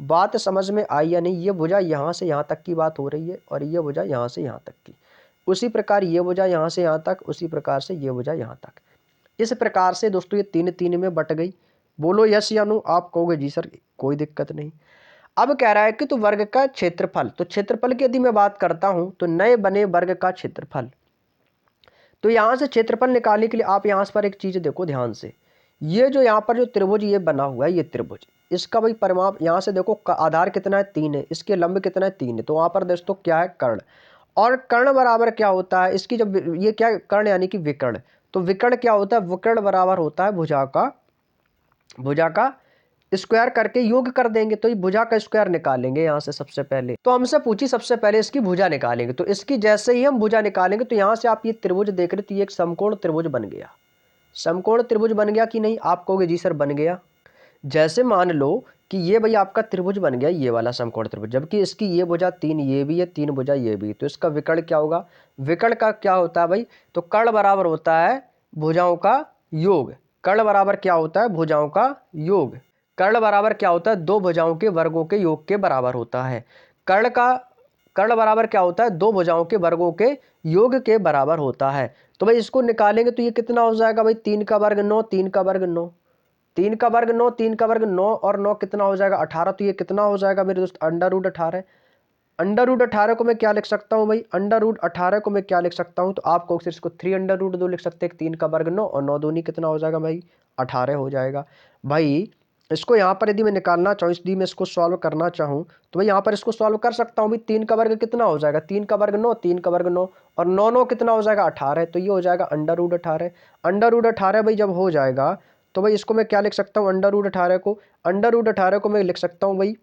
बात समझ में आई या नहीं। ये भुजा यहाँ से यहाँ तक की बात हो रही है, और ये भुजा यहाँ से यहाँ तक की। उसी प्रकार ये भुजा यहाँ से यहाँ तक, उसी प्रकार से ये भुजा यहाँ तक। इस प्रकार से दोस्तों ये 3 3 में बट गई। बोलो यस या नो। आप कहोगे जी सर कोई दिक्कत नहीं। अब कह रहा है कि तो वर्ग का क्षेत्रफल, तो क्षेत्रफल की यदि मैं बात करता हूं, तो नए बने वर्ग का क्षेत्रफल। तो यहां से क्षेत्रफल निकालने के लिए आप यहां पर एक चीज देखो ध्यान से। ये जो यहाँ पर जो त्रिभुज ये बना हुआ है, ये त्रिभुज, इसका भाई परिमाप यहाँ से देखो, आधार कितना है 3 है, इसके लंब कितना है 3 है। तो वहां पर दोस्तों क्या है, कर्ण। और कर्ण बराबर क्या होता है इसकी, जब ये क्या कर्ण यानी कि विकर्ण, तो विकर्ण क्या होता है, विकर्ण बराबर होता है भुजा का भुजा का स्क्वायर करके योग कर देंगे। तो ये भुजा का स्क्वायर निकालेंगे यहाँ से सबसे पहले। तो हमसे पूछी सबसे पहले इसकी भुजा निकालेंगे, तो इसकी जैसे ही हम भुजा निकालेंगे तो यहाँ से आप ये त्रिभुज देख रहे हो, तो ये एक समकोण त्रिभुज बन गया। समकोण त्रिभुज बन गया कि नहीं? आप कहोगे जी सर बन गया। जैसे मान लो कि ये भाई आपका त्रिभुज बन गया, ये वाला समकोण त्रिभुज, जबकि इसकी ये भुजा 3 ये भी है, 3 भुजा ये भी, तो इसका विकर्ण क्या होगा? विकर्ण का क्या होता है भाई? तो कर्ण बराबर होता है भुजाओं का योग। कर्ण बराबर क्या होता है? भुजाओं का योग। कर्ण बराबर क्या होता है? दो भुजाओं के वर्गों के योग के बराबर होता है। कर्ण बराबर क्या होता है? दो भुजाओं के वर्गों के योग के बराबर होता है। तो भाई इसको निकालेंगे तो ये कितना हो जाएगा भाई? 3 का वर्ग 9, 3 का वर्ग 9, 3 का वर्ग 9, 3 का वर्ग 9 और 9 कितना हो जाएगा? 18। तो ये कितना हो जाएगा मेरे दोस्त? Under root 18। अंडर रूट 18 को मैं क्या लिख सकता हूँ भाई? अंडर रूट 18 को मैं क्या लिख सकता हूँ? तो आपको सिर्फ इसको 3 अंडर रूट 2 लिख सकते हैं। 3 का वर्ग 9 और 9 दूनी कितना हो जाएगा भाई? 18 हो जाएगा। भाई इसको यहाँ पर यदि मैं निकालना चाहूँ, यदि मैं इसको सॉल्व करना चाहूँ तो भाई यहाँ पर इसको सॉल्व कर सकता हूँ भाई। 3 का वर्ग कितना हो जाएगा? 3 का वर्ग 9, 3 का वर्ग 9 और 9 9 कितना हो जाएगा? 18। तो ये हो जाएगा अंडर रूट 18। अंडर रूट 18 भाई जब हो जाएगा तो भाई इसको मैं क्या लिख सकता हूँ? अंडर रूट 18 को, अंडर रूट 18 को मैं लिख सकता हूँ भाई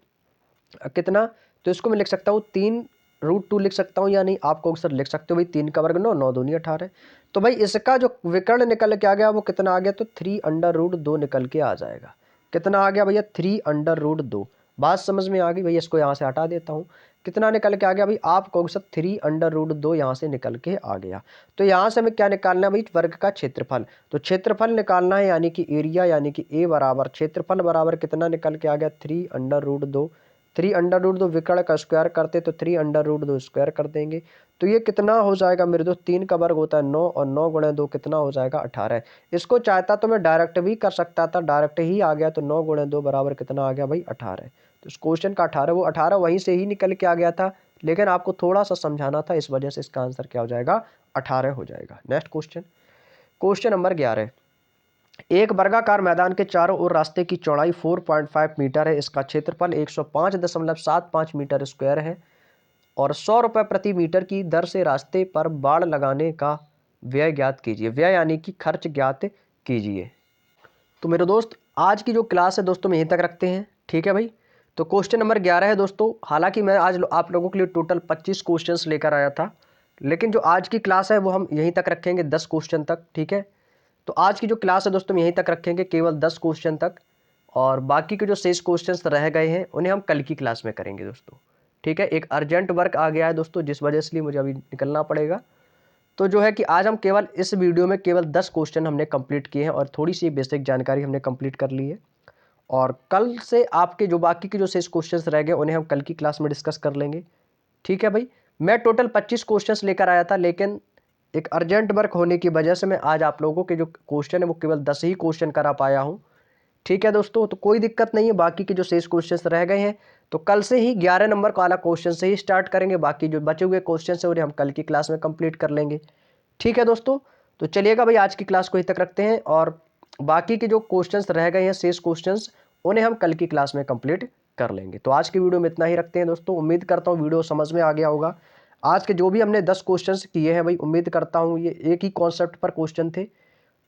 कितना? तो इसको मैं लिख सकता हूँ 3 रूट 2 लिख सकता हूँ या नहीं? आपको सर लिख सकते हो भाई। 3 का वर्ग 9, 9 दूनी 18। तो भाई इसका जो विकर्ण निकल के आ गया वो कितना आ गया? तो 3 अंडर रूट 2 निकल के आ जाएगा। कितना आ गया भैया? 3 अंडर रूट 2। बात समझ में आ गई भैया? इसको यहाँ से हटा देता हूँ। कितना निकल के आ गया भाई? आप कहोगे सर 3 अंडर रूट 2 यहाँ से निकल के आ गया। तो यहाँ से हमें क्या निकालना है भाई? वर्ग का क्षेत्रफल। तो क्षेत्रफल निकालना है, यानी कि एरिया, यानी कि ए बराबर क्षेत्रफल बराबर कितना निकल के आ गया? 3 अंडर रूट 2। 3 अंडर रूट 2 विकर्ण का स्क्वायर करते तो 3 अंडर रूट 2 स्क्वायर कर देंगे। तो ये कितना हो जाएगा मेरे दोस्त? 3 का वर्ग होता है 9 और 9 गुणे 2 कितना हो जाएगा? 18। इसको चाहता तो मैं डायरेक्ट भी कर सकता था, डायरेक्ट ही आ गया। तो 9 गुणे 2 बराबर कितना आ गया भाई? 18। तो इस क्वेश्चन का 18, वो 18 वहीं से ही निकल के आ गया था, लेकिन आपको थोड़ा सा समझाना था, इस वजह से इसका आंसर क्या हो जाएगा? 18 हो जाएगा। Next question, question number 11। एक वर्गाकार मैदान के चारों ओर रास्ते की चौड़ाई 4.5 मीटर है। इसका क्षेत्रफल 105.75 मीटर स्क्वायर है और 100 रुपये प्रति मीटर की दर से रास्ते पर बाड़ लगाने का व्यय ज्ञात कीजिए। व्यय यानी कि खर्च ज्ञात कीजिए। तो मेरे दोस्त आज की जो क्लास है दोस्तों में यहीं तक रखते हैं, ठीक है भाई। तो क्वेश्चन नंबर 11 है दोस्तों। हालांकि मैं आज आप लोगों के लिए टोटल 25 क्वेश्चंस लेकर आया था, लेकिन जो आज की क्लास है वो हम यहीं तक रखेंगे 10 क्वेश्चन तक, ठीक है। तो आज की जो क्लास है दोस्तों हम यहीं तक रखेंगे, केवल 10 क्वेश्चन तक, और बाकी के जो शेष क्वेश्चंस रह गए हैं उन्हें हम कल की क्लास में करेंगे दोस्तों, ठीक है। एक अर्जेंट वर्क आ गया है दोस्तों, जिस वजह से मुझे अभी निकलना पड़ेगा। तो जो है कि आज हम केवल इस वीडियो में केवल 10 क्वेश्चन हमने कंप्लीट किए हैं और थोड़ी सी बेसिक जानकारी हमने कंप्लीट कर ली है। और कल से आपके जो बाकी के जो शेष क्वेश्चंस रह गए उन्हें हम कल की क्लास में डिस्कस कर लेंगे, ठीक है भाई। मैं टोटल 25 क्वेश्चंस लेकर आया था, लेकिन एक अर्जेंट वर्क होने की वजह से मैं आज आप लोगों के जो क्वेश्चन है वो केवल 10 ही क्वेश्चन करा पाया हूँ, ठीक है दोस्तों। तो कोई दिक्कत नहीं है, बाकी के जो शेष क्वेश्चंस रह गए हैं तो कल से ही 11 नंबर वाला क्वेश्चन से ही स्टार्ट करेंगे। बाकी जो बचे हुए क्वेश्चन है उन्हें हम कल की क्लास में कंप्लीट कर लेंगे, ठीक है दोस्तों। तो चलिएगा भाई, आज की क्लास को यहीं तक रखते हैं और बाकी के जो क्वेश्चंस रह गए हैं शेष क्वेश्चंस उन्हें हम कल की क्लास में कंप्लीट कर लेंगे। तो आज की वीडियो में इतना ही रखते हैं दोस्तों। उम्मीद करता हूँ वीडियो समझ में आ गया होगा। आज के जो भी हमने 10 क्वेश्चंस किए हैं भाई, उम्मीद करता हूँ ये एक ही कॉन्सेप्ट पर क्वेश्चन थे,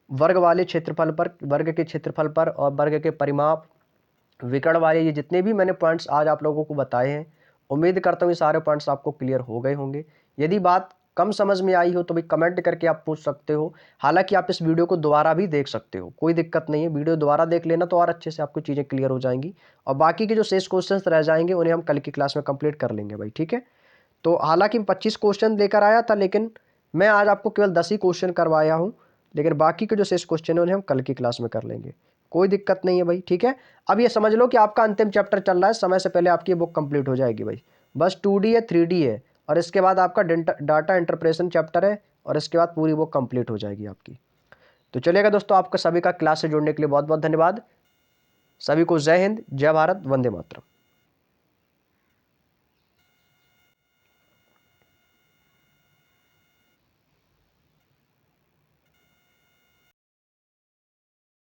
वर्ग वाले क्षेत्रफल पर, वर्ग के क्षेत्रफल पर और वर्ग के परिमाप, विकर्ण वाले, ये जितने भी मैंने पॉइंट्स आज आप लोगों को बताए हैं, उम्मीद करता हूँ ये सारे पॉइंट्स आपको क्लियर हो गए होंगे। यदि बात कम समझ में आई हो तो भाई कमेंट करके आप पूछ सकते हो। हालांकि आप इस वीडियो को दोबारा भी देख सकते हो, कोई दिक्कत नहीं है, वीडियो दोबारा देख लेना तो और अच्छे से आपको चीज़ें क्लियर हो जाएंगी। और बाकी के जो शेष क्वेश्चंस रह जाएंगे उन्हें हम कल की क्लास में कंप्लीट कर लेंगे भाई, ठीक है। तो हालांकि 25 क्वेश्चन लेकर आया था, लेकिन मैं आज आपको केवल 10 ही क्वेश्चन करवाया हूँ, लेकिन बाकी के जो शेष क्वेश्चन है उन्हें हम कल की क्लास में कर लेंगे, कोई दिक्कत नहीं है भाई, ठीक है। अब ये समझ लो कि आपका अंतिम चैप्टर चल रहा है, समय से पहले आपकी बुक कंप्लीट हो जाएगी भाई। बस 2D है, 3D है, और इसके बाद आपका डाटा इंटरप्रेशन चैप्टर है, और इसके बाद पूरी बुक कंप्लीट हो जाएगी आपकी। तो चलिएगा दोस्तों, आपका सभी का क्लास से जुड़ने के लिए बहुत बहुत धन्यवाद। सभी को जय हिंद, जय भारत, वंदे मातरम।